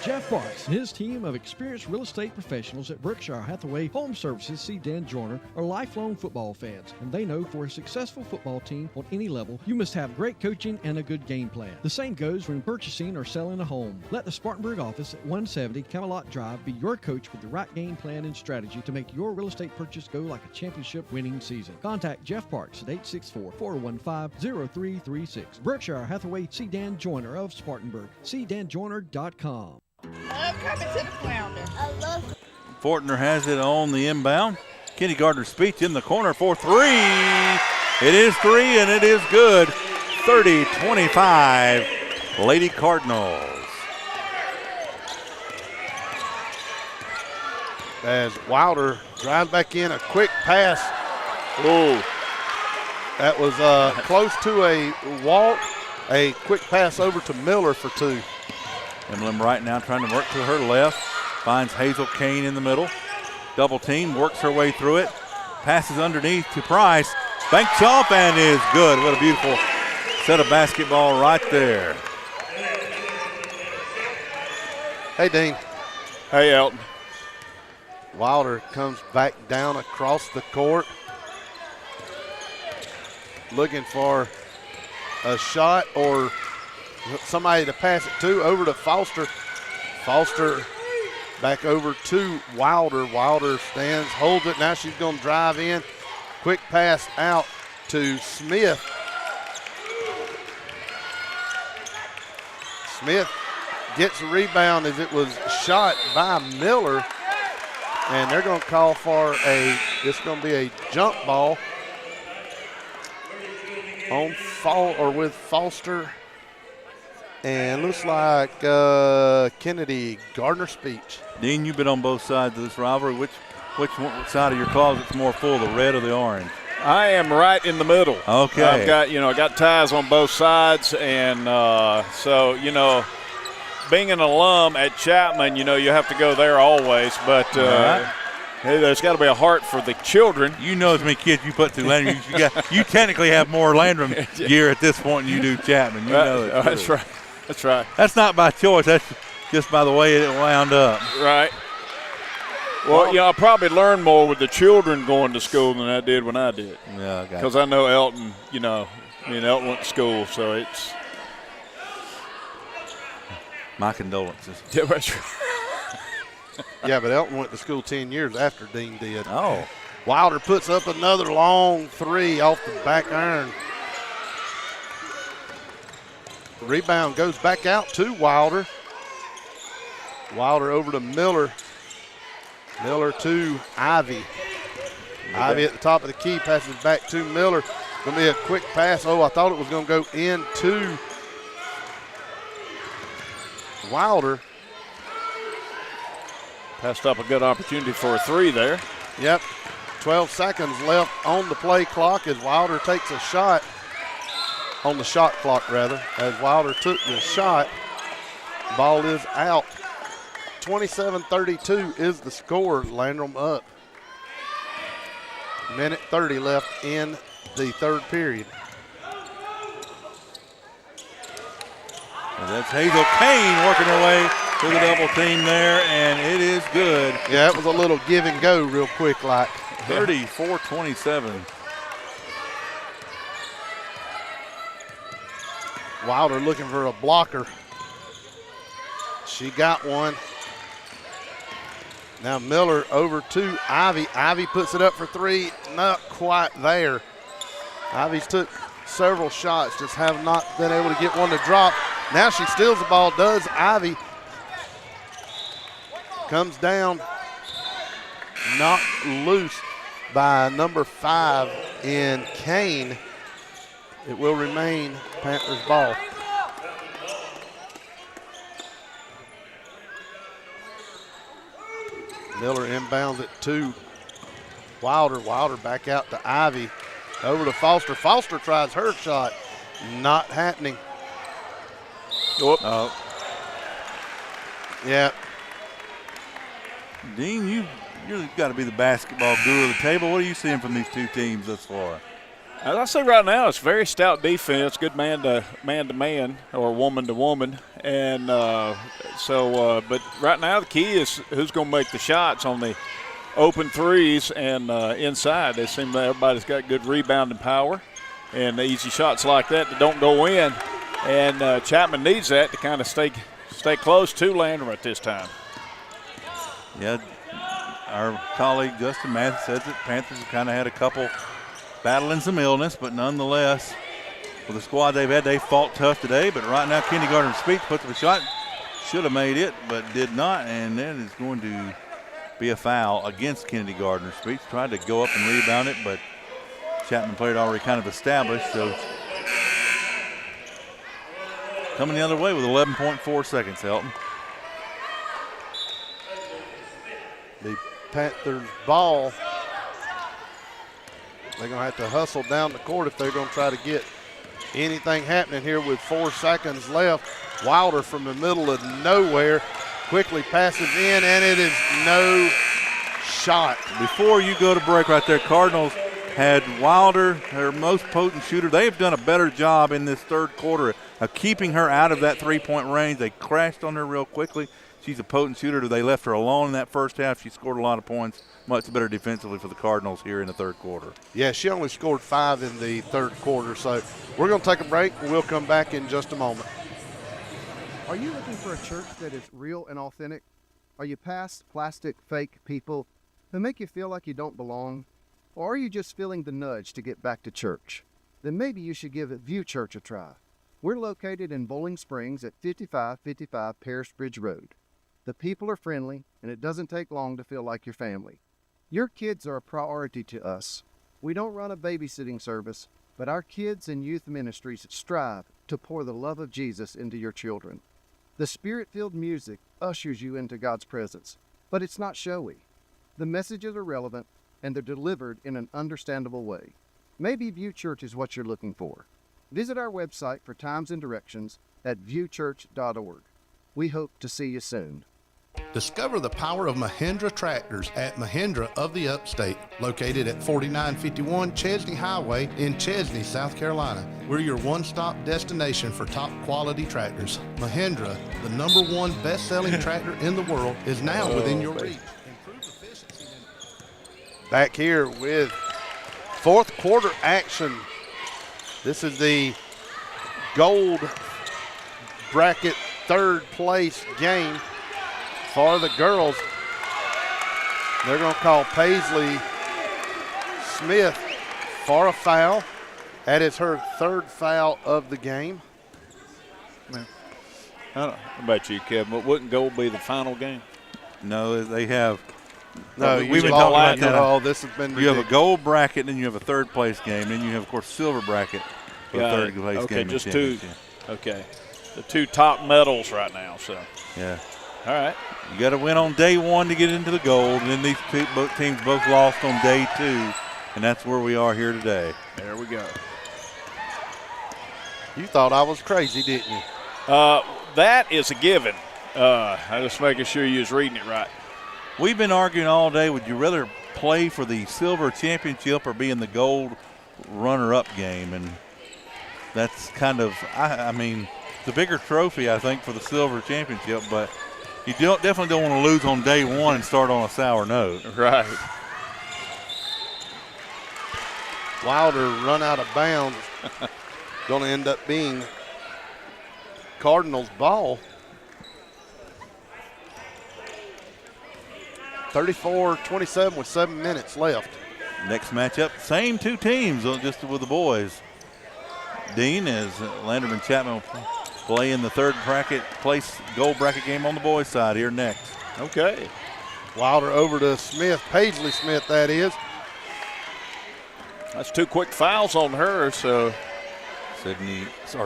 Jeff Parks and his team of experienced real estate professionals at Berkshire Hathaway Home Services C. Dan Joyner are lifelong football fans, and they know for a successful football team on any level, you must have great coaching and a good game plan. The same goes when purchasing or selling a home. Let the Spartanburg office at 170 Camelot Drive be your coach with the right game plan and strategy to make your real estate purchase go like a championship-winning season. Contact Jeff Parks at 864-415-0336. Berkshire Hathaway C. Dan Joyner of Spartanburg. cdanjoyner.com. Love coming to the Flounder. I love Fortner has it on the inbound. Kenny Gardner's speech in the corner for 3. It is 3, and it is good. 30-25, Lady Cardinals. As Wilder drives back in, a quick pass. Oh, that was close to a walk. A quick pass over to Miller for 2. Emlyn Bright now trying to work to her left. Finds Hazel Kane in the middle. Double team, works her way through it. Passes underneath to Price. Banks off and is good. What a beautiful set of basketball right there. Hey, Dean. Hey, Elton. Wilder comes back down across the court. Looking for a shot or somebody to pass it to, over to Foster. Foster back over to Wilder. Wilder stands, holds it. Now she's going to drive in. Quick pass out to Smith. Smith gets a rebound as it was shot by Miller. And they're going to call for it's going to be a jump ball on with Foster. And looks like Kennedy Gardner Speech. Dean, you've been on both sides of this rivalry. Which side of your closet's more full, the red or the orange? I am right in the middle. Okay. I've got, I got ties on both sides, and so, being an alum at Chapman, you have to go there always. But hey, there's got to be a heart for the children. You know as many kids you put through Landrum. You technically have more Landrum gear at this point than you do Chapman. You know it. That's right. That's right. That's not by choice. That's just by the way it wound up. Right. Well, I probably learned more with the children going to school than I did when I did. Yeah, because I know Elton, Elton went to school, so it's. My condolences. Yeah, that's right. Yeah, but Elton went to school 10 years after Dean did. Oh. Wilder puts up another long three off the back iron. Rebound goes back out to Wilder. Wilder over to Miller. Miller to Ivy. Ivy at the top of the key, passes back to Miller. Going to be a quick pass. Oh, I thought it was going to go into Wilder. Passed up a good opportunity for a three there. Yep. 12 seconds left on the play clock as Wilder takes a shot. On the shot clock, rather. As Wilder took the shot, ball is out. 27-32 is the score. Landrum up. Minute 30 left in the third period. And that's Hazel Kane working her way to the double team there, and it is good. Yeah, it was a little give and go real quick like. 34-27. Wilder looking for a blocker. She got one. Now Miller over to Ivy. Ivy puts it up for three. Not quite there. Ivy's took several shots, just have not been able to get one to drop. Now she steals the ball, does Ivy. Comes down, knocked loose by number 5 in Kane. It will remain Panthers ball. Miller inbounds it to Wilder. Wilder back out to Ivy. Over to Foster. Foster tries her shot. Not happening. Oh. Yeah. Dean, you've got to be the basketball guru of the table. What are you seeing from these two teams thus far? As I say right now, it's very stout defense, good man to man or woman to woman, and but right now the key is who's going to make the shots on the open threes and inside. It seems that everybody's got good rebounding power, and the easy shots like that don't go in, and Chapman needs that to kind of stay close to Landrum at this time. Yeah, our colleague Justin Mathis said that Panthers have kind of had a couple battling some illness, but nonetheless, with the squad they've had, they fought tough today. But right now, Kenny Gardner Speech puts up a shot, should have made it, but did not, and then it's going to be a foul against Kennedy Gardner Speech. Tried to go up and rebound it, but Chapman player already kind of established, so coming the other way with 11.4 seconds, Elton. The Panthers ball. They're going to have to hustle down the court if they're going to try to get anything happening here with 4 seconds left. Wilder from the middle of nowhere quickly passes in, and it is no shot. Before you go to break right there, Cardinals had Wilder, their most potent shooter. They have done a better job in this third quarter of keeping her out of that three-point range. They crashed on her real quickly. She's a potent shooter. They left her alone in that first half. She scored a lot of points. Much better defensively for the Cardinals here in the third quarter. Yeah, she only scored 5 in the third quarter. So we're going to take a break, and we'll come back in just a moment. Are you looking for a church that is real and authentic? Are you past plastic, fake people who make you feel like you don't belong? Or are you just feeling the nudge to get back to church? Then maybe you should give View Church a try. We're located in Bowling Springs at 5555 Paris Bridge Road. The people are friendly, and it doesn't take long to feel like your family. Your kids are a priority to us. We don't run a babysitting service, but our kids and youth ministries strive to pour the love of Jesus into your children. The Spirit-filled music ushers you into God's presence, but it's not showy. The messages are relevant, and they're delivered in an understandable way. Maybe View Church is what you're looking for. Visit our website for times and directions at viewchurch.org. We hope to see you soon. Discover the power of Mahindra tractors at Mahindra of the Upstate, located at 4951 Chesney Highway in Chesney, South Carolina. We're your one-stop destination for top quality tractors. Mahindra, the #1 best-selling tractor in the world, is now within your reach. Back here with fourth quarter action. This is the gold bracket third place game for the girls. They're going to call Paisley Smith for a foul. That is her third foul of the game. I don't know about you, Kevin, but wouldn't gold be the final game? No, they have. No, we've been talking about that. Oh, this has been You have a gold bracket, then you have a third place game, then you have, of course, silver bracket for the third place game. Okay, just two. Okay, the two top medals right now. So yeah. All right. You got to win on day one to get into the gold, and then these both teams both lost on day two, and that's where we are here today. There we go. You thought I was crazy, didn't you? That is a given. I'm just making sure you was reading it right. We've been arguing all day. Would you rather play for the silver championship or be in the gold runner-up game? And that's kind of, I mean, the bigger trophy, I think, for the silver championship, but you definitely don't want to lose on day one and start on a sour note. Right. Wilder run out of bounds. Going to end up being Cardinals ball. 34-27 with 7 minutes left. Next matchup, same two teams, just with the boys. Dean is Landrum and Chapman play in the third place gold bracket game on the boys' side here next. Okay. Wilder over to Smith, Paisley Smith, that is. That's two quick fouls on her, so.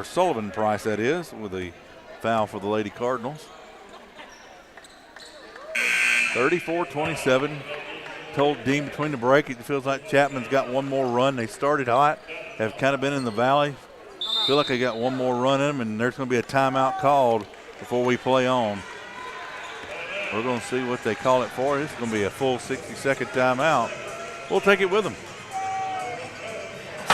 Sullivan Price, that is, with a foul for the Lady Cardinals. 34-27. Told Dean between the break, it feels like Chapman's got one more run. They started hot, have kind of been in the valley. Feel like they got one more run in them, and there's going to be a timeout called before we play on. We're going to see what they call it for. It's going to be a full 60-second timeout. We'll take it with them.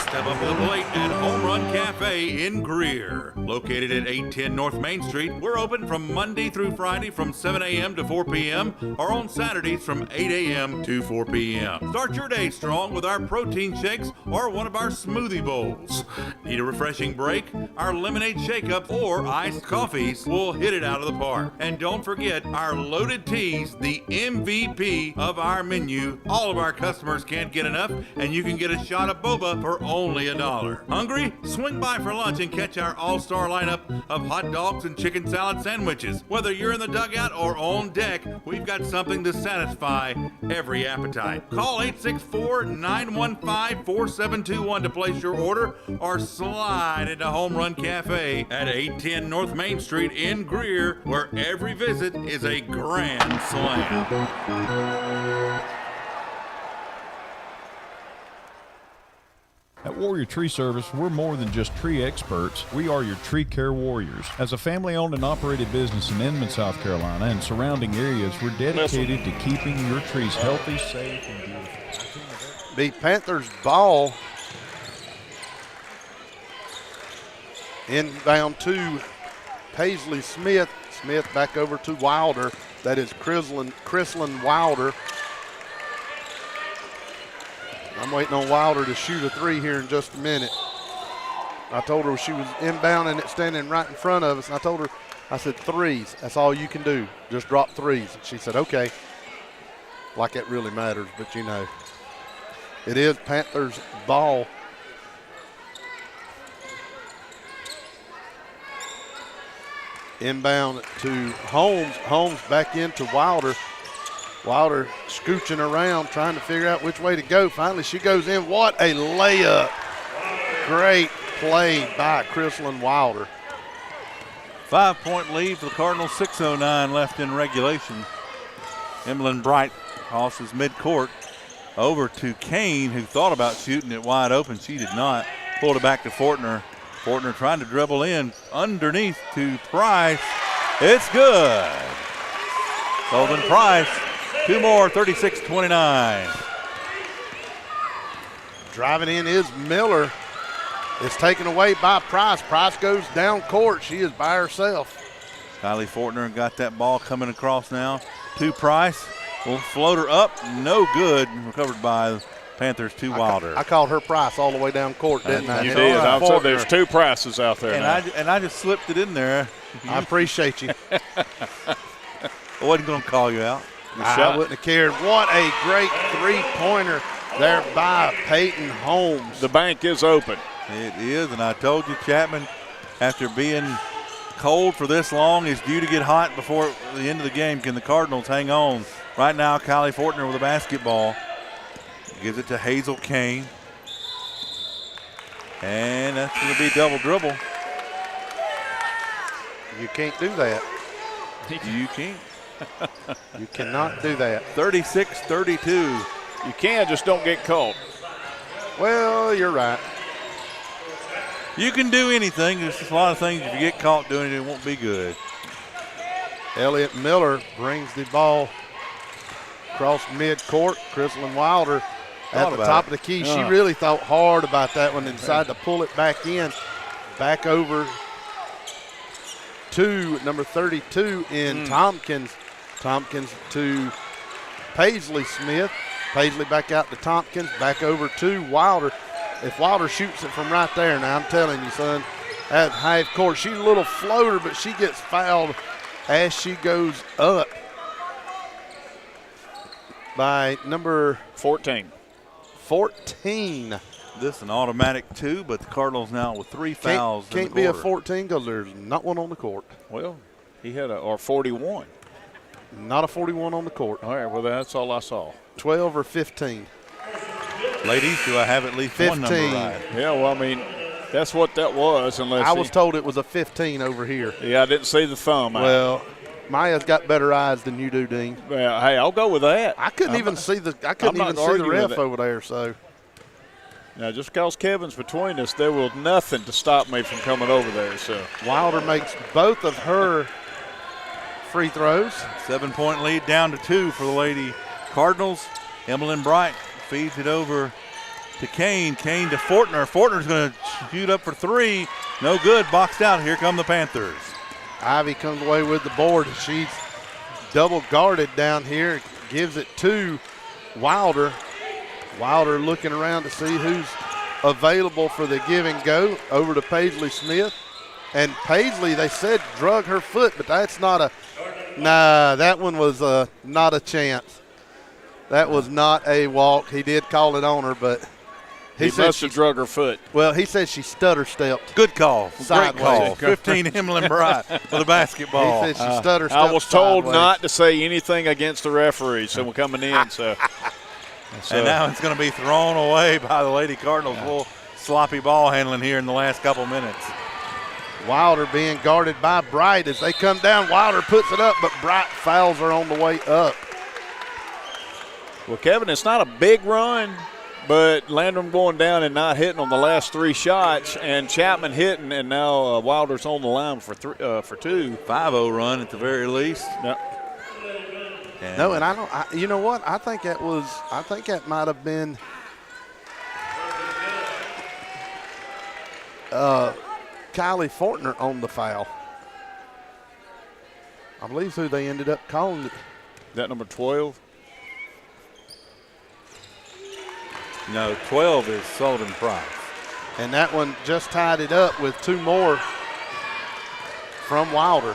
Step up to the plate at Home Run Cafe in Greer. Located at 810 North Main Street, we're open from Monday through Friday from 7 a.m. to 4 p.m. or on Saturdays from 8 a.m. to 4 p.m. Start your day strong with our protein shakes or one of our smoothie bowls. Need a refreshing break? Our lemonade shake-up or iced coffees will hit it out of the park. And don't forget our loaded teas, the MVP of our menu. All of our customers can't get enough, and you can get a shot of boba for only $1. Hungry? Swing by for lunch and catch our all-star lineup of hot dogs and chicken salad sandwiches. Whether you're in the dugout or on deck, we've got something to satisfy every appetite. Call 864-915-4721 to place your order or slide into Home Run Cafe at 810 North Main Street in Greer, where every visit is a grand slam. At Warrior Tree Service, we're more than just tree experts. We are your tree care warriors. As a family-owned and operated business in Inman, South Carolina, and surrounding areas, we're dedicated to keeping your trees healthy, safe, and beautiful. The Panthers ball. Inbound to Paisley Smith. Smith back over to Wilder. That is Chrislyn Wilder. I'm waiting on Wilder to shoot a three here in just a minute. I told her she was inbounding it, standing right in front of us. And I told her, I said, threes. That's all you can do. Just drop threes. She said, okay. Like it really matters, but you know. It is Panthers ball. Inbound to Holmes. Holmes back into Wilder. Wilder scooching around, trying to figure out which way to go. Finally, she goes in. What a layup. Great play by Chrislyn Wilder. 5-point lead for the Cardinals, 6:09 left in regulation. Emlyn Bright crosses midcourt over to Kane, who thought about shooting it wide open. She did not. Pulled it back to Fortner. Fortner trying to dribble in underneath to Price. It's good. Sullivan Price, 2 more, 36-29. Driving in is Miller. It's taken away by Price. Price goes down court. She is by herself. Kylie Fortner got that ball coming across now to Price. Will floater up, no good. Recovered by Panthers, to Wilder. I called her Price all the way down court, didn't I? You did. I said there's 2 Prices out there and I just slipped it in there. I appreciate you. I wasn't going to call you out. I wouldn't have cared. What a great three-pointer there by Peyton Holmes. The bank is open. It is, and I told you, Chapman, after being cold for this long, is due to get hot before the end of the game. Can the Cardinals hang on? Right now, Kylie Fortner with a basketball. Gives it to Hazel Kane. And that's going to be double dribble. You can't do that. You can't. You cannot do that. 36-32. You can, just don't get caught. Well, you're right. You can do anything. There's just a lot of things. If you get caught doing it, it won't be good. Elliott Miller brings the ball across midcourt. Chrislyn Wilder at the top of the key. She really thought hard about that one and decided to pull it back in. Back over to number 32 in Tompkins. Tompkins to Paisley Smith. Paisley back out to Tompkins. Back over to Wilder. If Wilder shoots it from right there, now I'm telling you, son, at half court, she's a little floater, but she gets fouled as she goes up by number 14. 14. This is an automatic 2, but the Cardinals now with 3 fouls. Can't be a 14 because there's not one on the court. Well, he had or 41. Not a 41 on the court. All right, well, that's all I saw. 12 or 15. Ladies, do I have at least 15. one number right? Yeah, well, I mean, that's what that was. Unless I was told it was a 15 over here. Yeah, I didn't see the thumb. Well, Maya's got better eyes than you do, Dean. Well, hey, I'll go with that. I couldn't even see the ref over there. So now, just because Kevin's between us, there was nothing to stop me from coming over there. So Wilder makes both of her free throws. 7-point lead down to 2 for the Lady Cardinals. Emlyn Bright feeds it over to Kane. Kane to Fortner. Fortner's going to shoot up for 3. No good. Boxed out. Here come the Panthers. Ivy comes away with the board. She's double guarded down here. Gives it to Wilder. Wilder looking around to see who's available for the give and go. Over to Paisley Smith. And Paisley, they said, drug her foot, but that's not a – nah, that one was not a chance. That was not a walk. He did call it on her, but he must have drug her foot. Well, he said she stutter stepped. Good call. Sideways. Great call. 15 Emlyn Bright with a basketball. He said she stutter stepped. I was told sideways. not to say anything against the referee, so we're coming in. So and now it's going to be thrown away by the Lady Cardinals. A little sloppy ball handling here in the last couple minutes. Wilder being guarded by Bright as they come down. Wilder puts it up, but Bright fouls her on the way up. Well, Kevin, it's not a big run, but Landrum going down and not hitting on the last 3 shots, and Chapman hitting, and now Wilder's on the line for 2. 5-0 run at the very least. Yep. And I don't. You know what? I think that might have been. Kylie Fortner on the foul. I believe who they ended up calling it. That number 12? No, 12 is Sullivan Price. And that one just tied it up with 2 more from Wilder.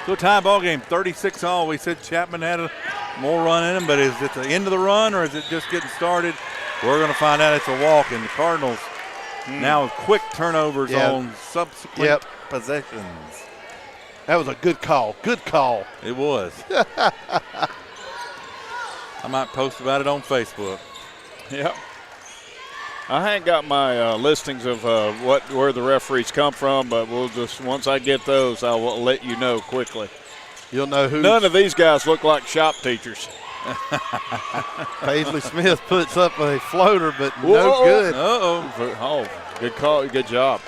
So a tie ball game, 36-all. We said Chapman had a more run in him, but is it the end of the run or is it just getting started? We're going to find out it's a walk, and the Cardinals now with quick turnovers on subsequent possessions. That was a good call. Good call. It was. I might post about it on Facebook. Yep. I ain't got my listings of where the referees come from, but we'll just once I get those, I'll let you know quickly. You'll know who. None of these guys look like shop teachers. Paisley Smith puts up a floater, but no good. Oh, good call. Good job.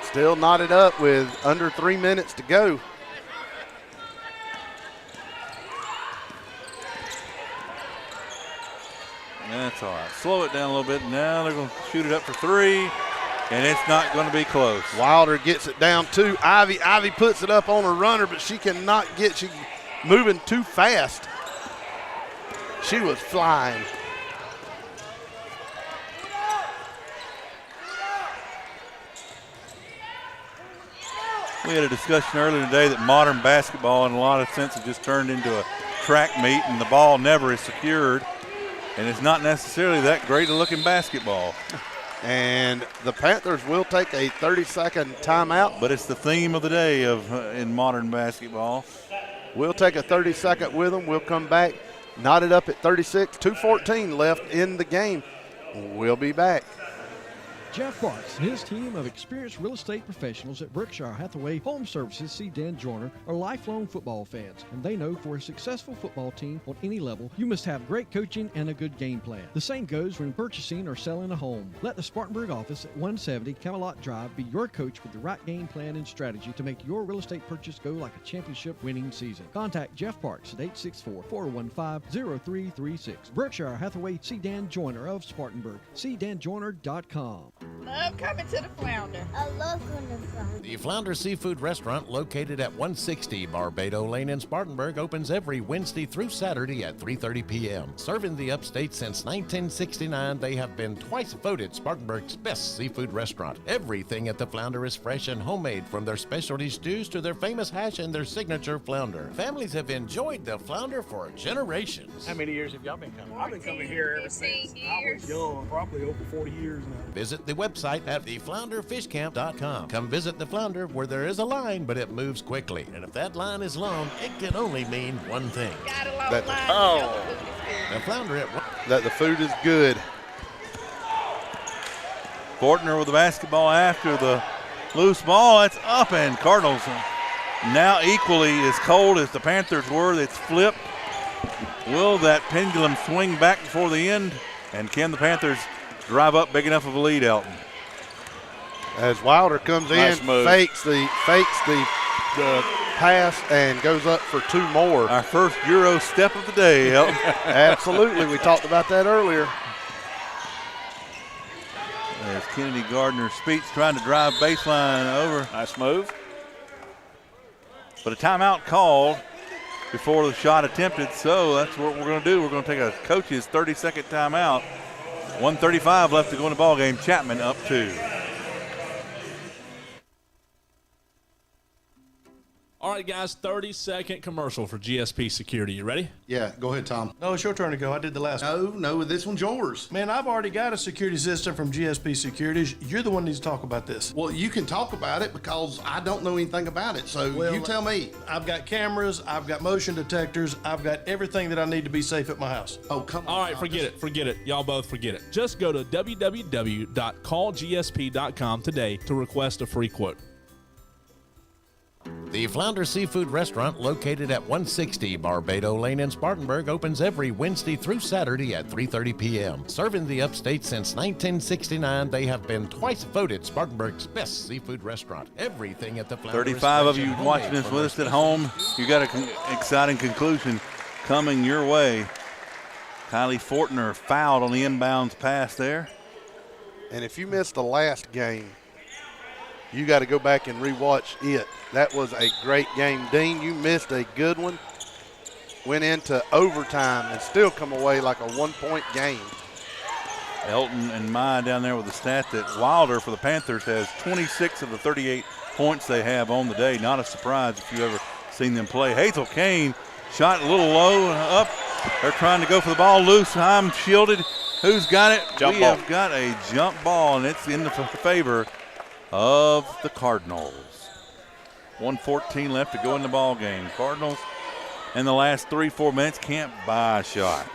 Still knotted up with under 3 minutes to go. That's all right. Slow it down a little bit. Now they're going to shoot it up for three, and it's not going to be close. Wilder gets it down to Ivy. Ivy puts it up on her runner, but she cannot get. She's moving too fast. She was flying. We had a discussion earlier today that modern basketball in a lot of sense has just turned into a track meet, and the ball never is secured. And it's not necessarily that great a looking basketball. And the Panthers will take a 30-second timeout. But it's the theme of the day in modern basketball. We'll take a 30-second with them. We'll come back, knotted up at 36, 2:14 left in the game. We'll be back. Jeff Barks and his team of experienced real estate professionals at Berkshire Hathaway Home Services C. Dan Joyner are lifelong football fans, and they know for a successful football team on any level, you must have great coaching and a good game plan. The same goes when purchasing or selling a home. Let the Spartanburg office at 170 Camelot Drive be your coach with the right game plan and strategy to make your real estate purchase go like a championship-winning season. Contact Jeff Barks at 864-415-0336. Berkshire Hathaway C. Dan Joyner of Spartanburg. cdanjoyner.com. Love coming to the Flounder. I love going to the Flounder. The Flounder Seafood Restaurant, located at 160 Barbado Lane in Spartanburg, opens every Wednesday through Saturday at 3:30 p.m. Serving the upstate since 1969, they have been twice voted Spartanburg's best seafood restaurant. Everything at the Flounder is fresh and homemade, from their specialty stews to their famous hash and their signature flounder. Families have enjoyed the Flounder for generations. How many years have y'all been coming? I've been coming here ever since I was years. young, probably over 40 years now. Visit the website at theflounderfishcamp.com. Come visit the Flounder, where there is a line, but it moves quickly. And if that line is long, it can only mean one thing. Got a long That- line. The Flounder at That the food is good. Fortner with the basketball after the loose ball. It's up, and Cardinals now equally as cold as the Panthers were. It's flipped. Will that pendulum swing back before the end? And can the Panthers drive up big enough of a lead, Elton? As Wilder comes Nice in, move. fakes the pass and goes up for two more. Our first Euro step of the day, Elton. Absolutely. We talked about that earlier. As Kennedy Gardner Speaks trying to drive baseline over. Nice move. But a timeout called before the shot attempted, so that's what we're going to do. We're going to take a coach's 30-second timeout. 1:35 left to go in the ball game. Chapman up 2. All right, guys, 30-second commercial for GSP Security. You ready? Yeah, go ahead, Tom. No, it's your turn to go. I did the last one. No, this one's yours. Man, I've already got a security system from GSP Securities. You're the one that needs to talk about this. Well, you can talk about it because I don't know anything about it. So Well, you tell me. I've got cameras, I've got motion detectors, I've got everything that I need to be safe at my house. Oh, come on. All right, forget it. Y'all both forget it. Just go to www.callgsp.com today to request a free quote. The Flounder Seafood Restaurant, located at 160 Barbado Lane in Spartanburg, opens every Wednesday through Saturday at 3:30 p.m. Serving the upstate since 1969, they have been twice voted Spartanburg's best seafood restaurant. Everything at the Flounder 35 of is fresh you and watching homemade this from with us at home, you got an exciting conclusion coming your way. Kylie Fortner fouled on the inbounds pass there. And if you missed the last game, you got to go back and rewatch it. That was a great game. Dean, you missed a good one. Went into overtime and still come away like a 1-point game. Elton and Mai down there with the stat that Wilder for the Panthers has 26 of the 38 points they have on the day. Not a surprise if you've ever seen them play. Hazel Kane shot a little low and up, They're trying to go for the ball loose. I'm shielded. Who's got it? Jump we ball. have got a jump ball, and it's in the favor of the Cardinals. 1:14 left to go in the ball game. Cardinals in the last 3-4 minutes can't buy a shot.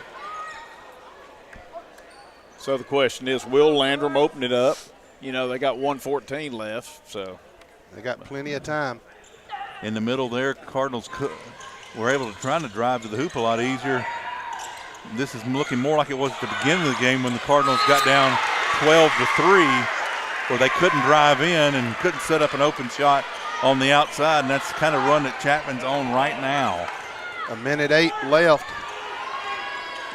So the question is, will Landrum open it up? You know, they got 1:14 left, so. They got plenty of time. In the middle there, Cardinals were able to try to drive to the hoop a lot easier. This is looking more like it was at the beginning of the game when the Cardinals got down 12-3, where they couldn't drive in and couldn't set up an open shot on the outside, and that's the kind of run that Chapman's on right now. 1:08 left.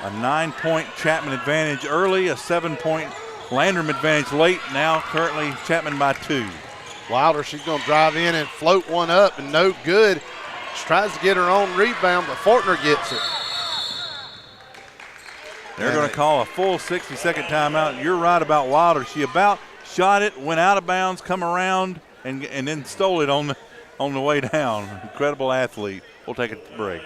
A 9-point Chapman advantage early, a 7-point Landrum advantage late. Now currently Chapman by 2. Wilder, she's going to drive in and float one up, and no good. She tries to get her own rebound, but Fortner gets it. They're going to call a full 60-second timeout. You're right about Wilder. She about shot it, went out of bounds, come around, and then stole it on the way down. Incredible athlete. We'll take a break.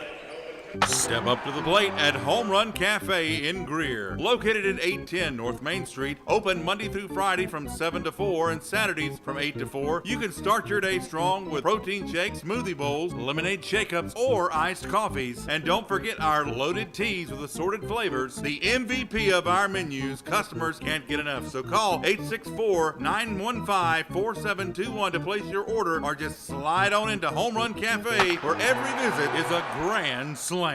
Step up to the plate at Home Run Cafe in Greer. Located at 810 North Main Street. Open Monday through Friday from 7 to 4 and Saturdays from 8 to 4. You can start your day strong with protein shakes, smoothie bowls, lemonade shake-ups, or iced coffees. And don't forget our loaded teas with assorted flavors. The MVP of our menus. Customers can't get enough. So call 864-915-4721 to place your order, or just slide on into Home Run Cafe, where every visit is a grand slam.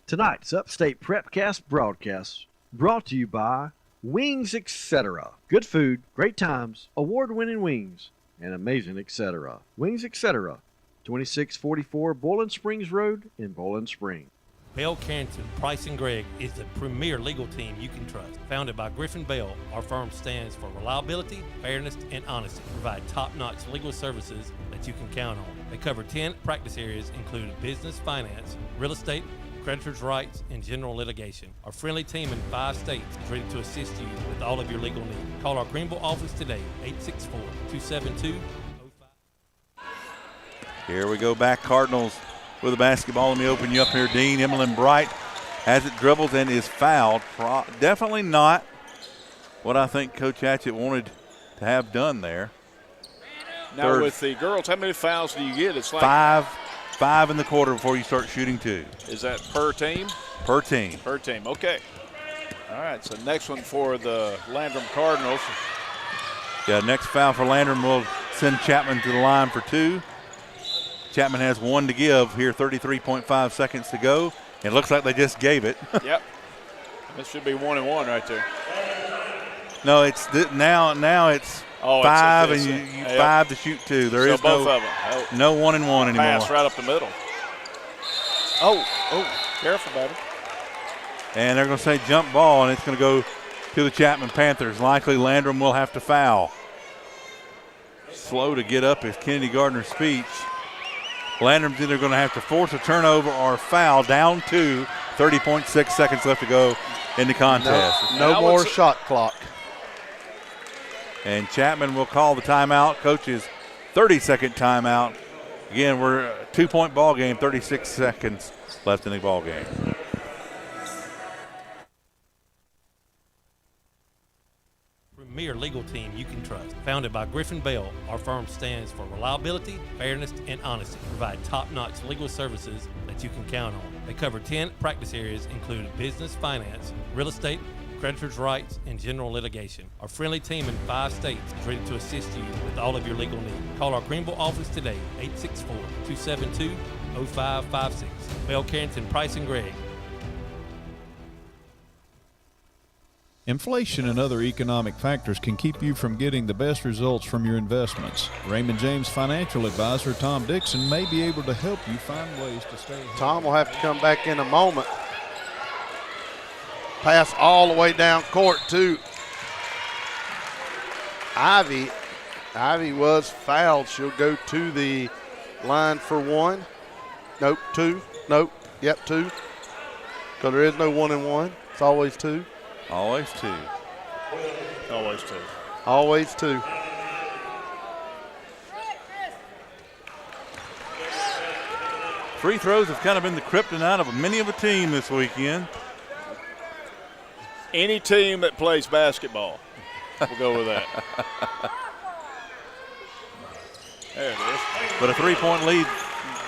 Tonight's Upstate Prepcast broadcast brought to you by Wings Etc. Good food, great times, award-winning wings, and amazing etc. Wings Etc. 2644 Bowling Springs Road in Bowling Springs. Bell Carrington, Price & Gregg is the premier legal team you can trust. Founded by Griffin Bell, our firm stands for reliability, fairness, and honesty. Provide top-notch legal services that you can count on. They cover 10 practice areas, including business, finance, real estate, creditors' rights, and general litigation. Our friendly team in 5 states is ready to assist you with all of your legal needs. Call our Greenville office today, 864-272-05. Here we go back, Cardinals with the basketball. Let me open you up here, Dean. Emmeline Bright has it, dribbles, and is fouled. Definitely not what I think Coach Hatchett wanted to have done there. Now with the girls, how many fouls do you get? It's like 5 in the quarter before you start shooting 2. Is that per team? Per team. Per team, okay. All right, so next one for the Landrum Cardinals. Yeah, next foul for Landrum will send Chapman to the line for 2. Chapman has 1 to give here, 33.5 seconds to go. It looks like they just gave it. Yep. This should be 1 and 1 right there. No, it's now it's 5 and you 5 to shoot 2. There is both of them. No 1 and 1 anymore. Pass right up the middle. Oh, careful, buddy. And they're going to say jump ball, and it's going to go to the Chapman Panthers. Likely Landrum will have to foul. Slow to get up is Kennedy Gardner's speech. Landrum's either going to have to force a turnover or foul. Down 2, 30.6 seconds left to go in the contest. No more shot clock. And Chapman will call the timeout. Coach's 30-second timeout. Again, we're a 2-point ball game, 36 seconds left in the ball game. Premier legal team you can trust. Founded by Griffin Bell, our firm stands for reliability, fairness, and honesty. Provide top-notch legal services that you can count on. They cover 10 practice areas, including business, finance, real estate, creditors' rights, and general litigation. Our friendly team in 5 states is ready to assist you with all of your legal needs. Call our Greenville office today, 864-272-0556. Bell Carrington, Price & Gregg. Inflation and other economic factors can keep you from getting the best results from your investments. Raymond James financial advisor Tom Dixon may be able to help you find ways to stay ahead. Tom will have to come back in a moment. Pass all the way down court to Ivy. Ivy was fouled. She'll go to the line for 1. Nope, 2. Nope, yep, 2. Because there is no 1 and 1. It's always 2. Always 2. Always 2. Always 2. Free throws have kind of been the kryptonite of many of a team this weekend. Any team that plays basketball. We'll go with that. There it is. But a 3-point lead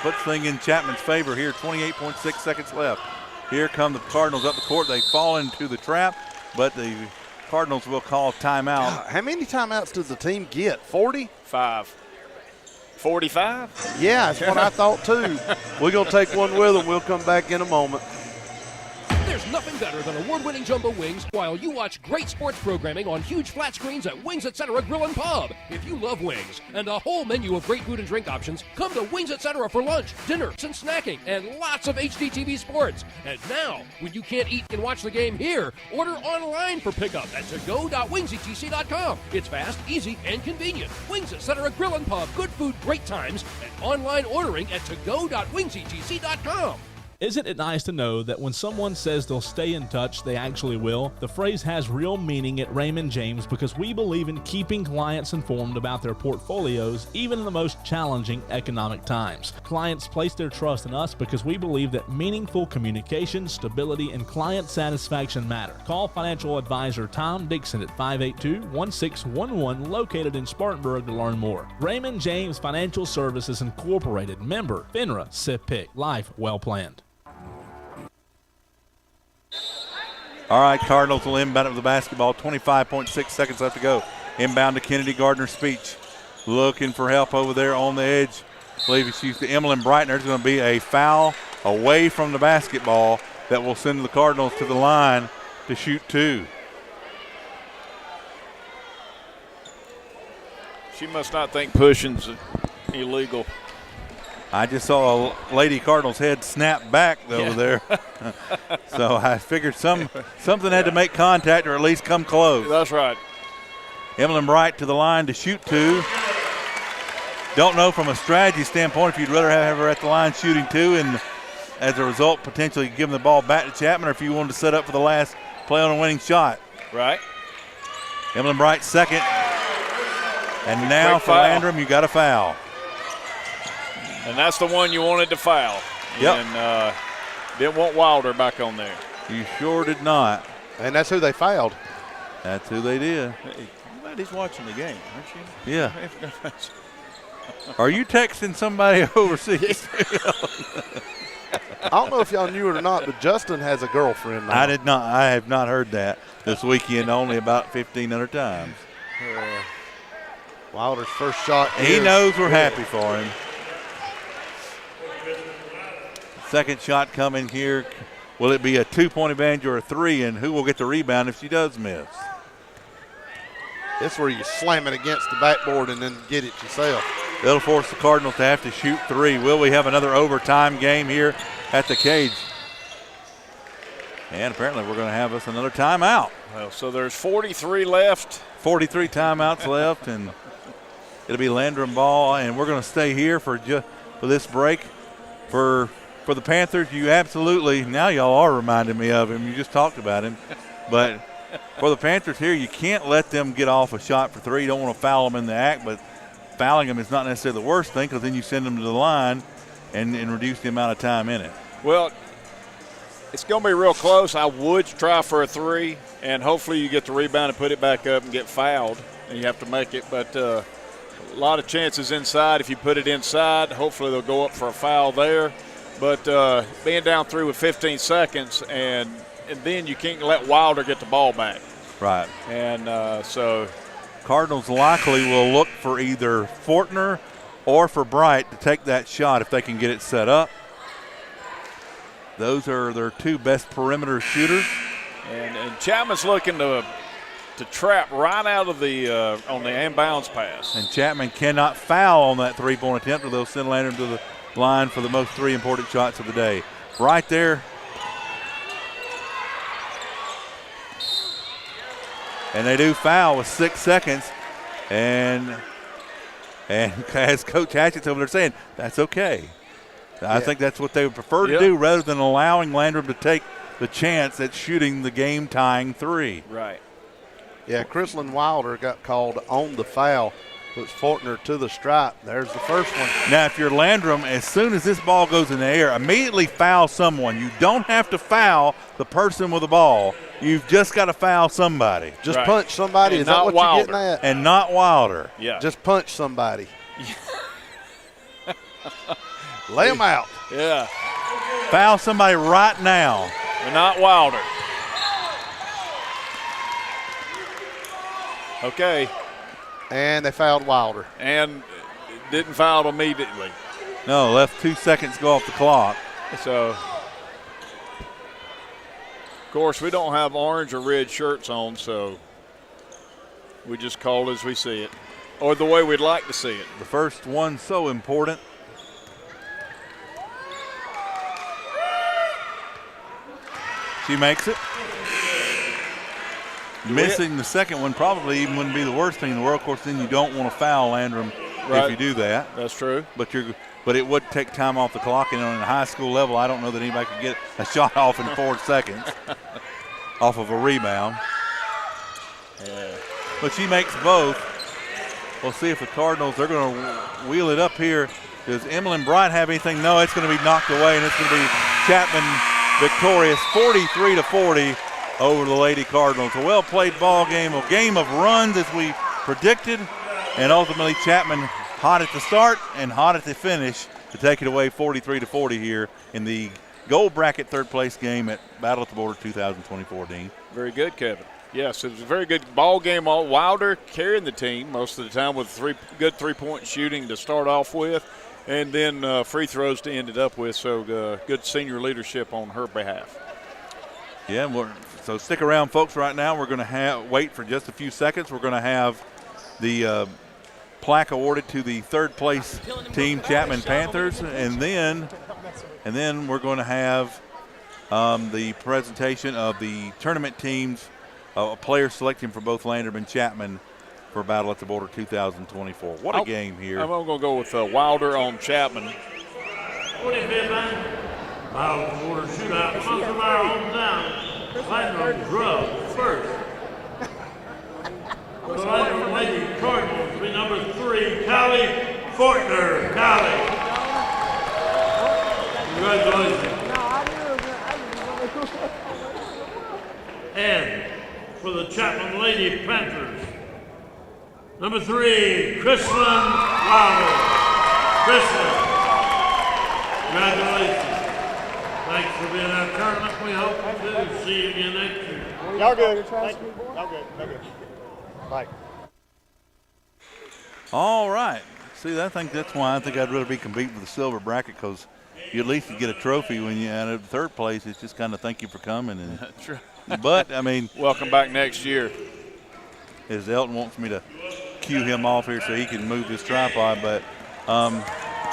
puts things in Chapman's favor here. 28.6 seconds left. Here come the Cardinals up the court. They fall into the trap, but the Cardinals will call timeout. How many timeouts does the team get? 40? 5. 45? Yeah, that's what I thought too. We're going to take one with them. We'll come back in a moment. There's nothing better than award-winning jumbo wings while you watch great sports programming on huge flat screens at Wings Etc. Grill and Pub. If you love wings and a whole menu of great food and drink options, come to Wings Etc. for lunch, dinner, and snacking, and lots of HDTV sports. And now, when you can't eat and watch the game here, order online for pickup at togo.wingsetc.com. It's fast, easy, and convenient. Wings Etc. Grill and Pub. Good food, great times, and online ordering at togo.wingsetc.com. Isn't it nice to know that when someone says they'll stay in touch, they actually will? The phrase has real meaning at Raymond James because we believe in keeping clients informed about their portfolios, even in the most challenging economic times. Clients place their trust in us because we believe that meaningful communication, stability, and client satisfaction matter. Call financial advisor Tom Dixon at 582-1611, located in Spartanburg, to learn more. Raymond James Financial Services Incorporated, member FINRA, SIPC. Life well planned. All right, Cardinals will inbound with the basketball. 25.6 seconds left to go. Inbound to Kennedy Gardner-Speech. Looking for help over there on the edge. I believe it's used to Emily Brighton. There's going to be a foul away from the basketball that will send the Cardinals to the line to shoot 2. She must not think pushing's illegal. I just saw a Lady Cardinals head snap back over there. So I figured something had to make contact or at least come close. That's right. Emily Bright to the line to shoot 2. Don't know from a strategy standpoint if you'd rather have her at the line shooting 2 and as a result potentially giving the ball back to Chapman, or if you wanted to set up for the last play on a winning shot. Right. Emily Bright second. And now for Landrum, you got a foul. And that's the one you wanted to foul. Yep. And didn't want Wilder back on there. You sure did not. And that's who they fouled. That's who they did. Hey, everybody's watching the game, aren't you? Yeah. Are you texting somebody overseas? I don't know if y'all knew it or not, but Justin has a girlfriend now. I did not. I have not heard that this weekend, only about 1,500 times. Wilder's first shot. He knows we're happy for him. Second shot coming here. Will it be a 2-point advantage or a 3? And who will get the rebound if she does miss? That's where you slam it against the backboard and then get it yourself. That'll force the Cardinals to have to shoot 3. Will we have another overtime game here at the cage? And apparently we're going to have us another timeout. Well, so there's 43 left. 43 timeouts left, and it'll be Landrum ball. And we're going to stay here for this break. For the Panthers, you absolutely, now y'all are reminding me of him. You just talked about him. But for the Panthers here, you can't let them get off a shot for 3. You don't want to foul them in the act, but fouling them is not necessarily the worst thing because then you send them to the line and reduce the amount of time in it. Well, it's going to be real close. I would try for a 3, and hopefully you get the rebound and put it back up and get fouled, and you have to make it. But a lot of chances inside. If you put it inside, hopefully they'll go up for a foul there. But being down 3 with 15 seconds, and then you can't let Wilder get the ball back. Right. And so Cardinals likely will look for either Fortner or for Bright to take that shot if they can get it set up. Those are their 2 best perimeter shooters. And Chapman's looking to trap right out of the on the inbounds pass. And Chapman cannot foul on that 3-point attempt, or they'll send Landrum to the line for the most 3 important shots of the day. Right there. And they do foul with 6 seconds. And as Coach Hatchett's over there saying, that's okay. I think that's what they would prefer to do rather than allowing Landrum to take the chance at shooting the game-tying 3. Right. Yeah, Chrislyn Wilder got called on the foul. Puts Fortner to the stripe. There's the first one. Now, if you're Landrum, as soon as this ball goes in the air, immediately foul someone. You don't have to foul the person with the ball. You've just got to foul somebody. Just punch somebody. Is that what you're getting at? And not Wilder. Yeah. Just punch somebody. Lay them out. Yeah. Foul somebody right now. And not Wilder. Okay. And they fouled Wilder. And didn't foul immediately. No, left 2 seconds go off the clock. So, of course, we don't have orange or red shirts on, so we just call as we see it, or the way we'd like to see it. The first one so important. She makes it. Missing the second one probably even wouldn't be the worst thing in the world. Of course, then you don't want to foul Landrum if you do that. That's true. But it would take time off the clock, and on a high school level, I don't know that anybody could get a shot off in 4 seconds off of a rebound. Yeah. But she makes both. We'll see if the Cardinals, they're going to wheel it up here. Does Emmeline Bright have anything? No, it's going to be knocked away, and it's going to be Chapman victorious 43-40 over the Lady Cardinals. A well-played ball game, a game of runs as we predicted, and ultimately Chapman hot at the start and hot at the finish to take it away 43-40 here in the gold bracket third place game at Battle at the Border 2024, Dean. Very good, Kevin. Yes, it was a very good ball game. Wilder carrying the team most of the time with good three-point shooting to start off with, and then free throws to end it up with. So good senior leadership on her behalf. Yeah, so stick around, folks. Right now, we're going to wait for just a few seconds. We're going to have the plaque awarded to the third place team, Chapman Panthers, and then we're going to have the presentation of the tournament teams, a player selecting for both Landrum and Chapman for Battle at the Border 2024. What a game here. I'm going to go with Wilder on Chapman. 45th man. Battle at the Border shootout. Monster Meyer on down. Landrum drug first. For the Landrum Lady Cardinals will be number 3, Callie Fortner. Callie. Congratulations. And for the Chapman Lady Panthers, number 3, Chrislyn Wilder. Chrislyn. Congratulations. Thanks for being in our tournament. We hope to see you again next year. Y'all good. Thank you. Y'all good. Bye. All right. See, I think that's why I think I'd rather be competing for the silver bracket, because you at least get a trophy when you end up in third place. It's just kind of thank you for coming. And True. But, I mean. Welcome back next year. As Elton wants me to cue him off here so he can move his tripod. But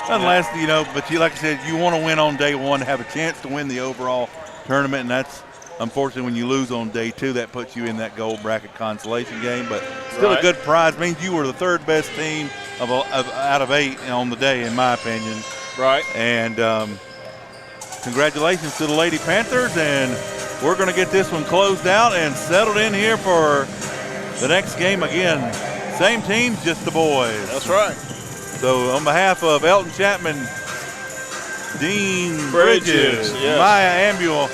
unless, but like I said, you want to win on day one to have a chance to win the overall tournament. And that's, unfortunately, when you lose on day 2, that puts you in that gold bracket consolation game. But still a good prize. Means you were the third best team out of 8 on the day, in my opinion. Right. And congratulations to the Lady Panthers. And we're going to get this one closed out and settled in here for the next game again. Same team, just the boys. That's right. So on behalf of Elton Chapman, Dean Bridges, yes. Maya Ambule,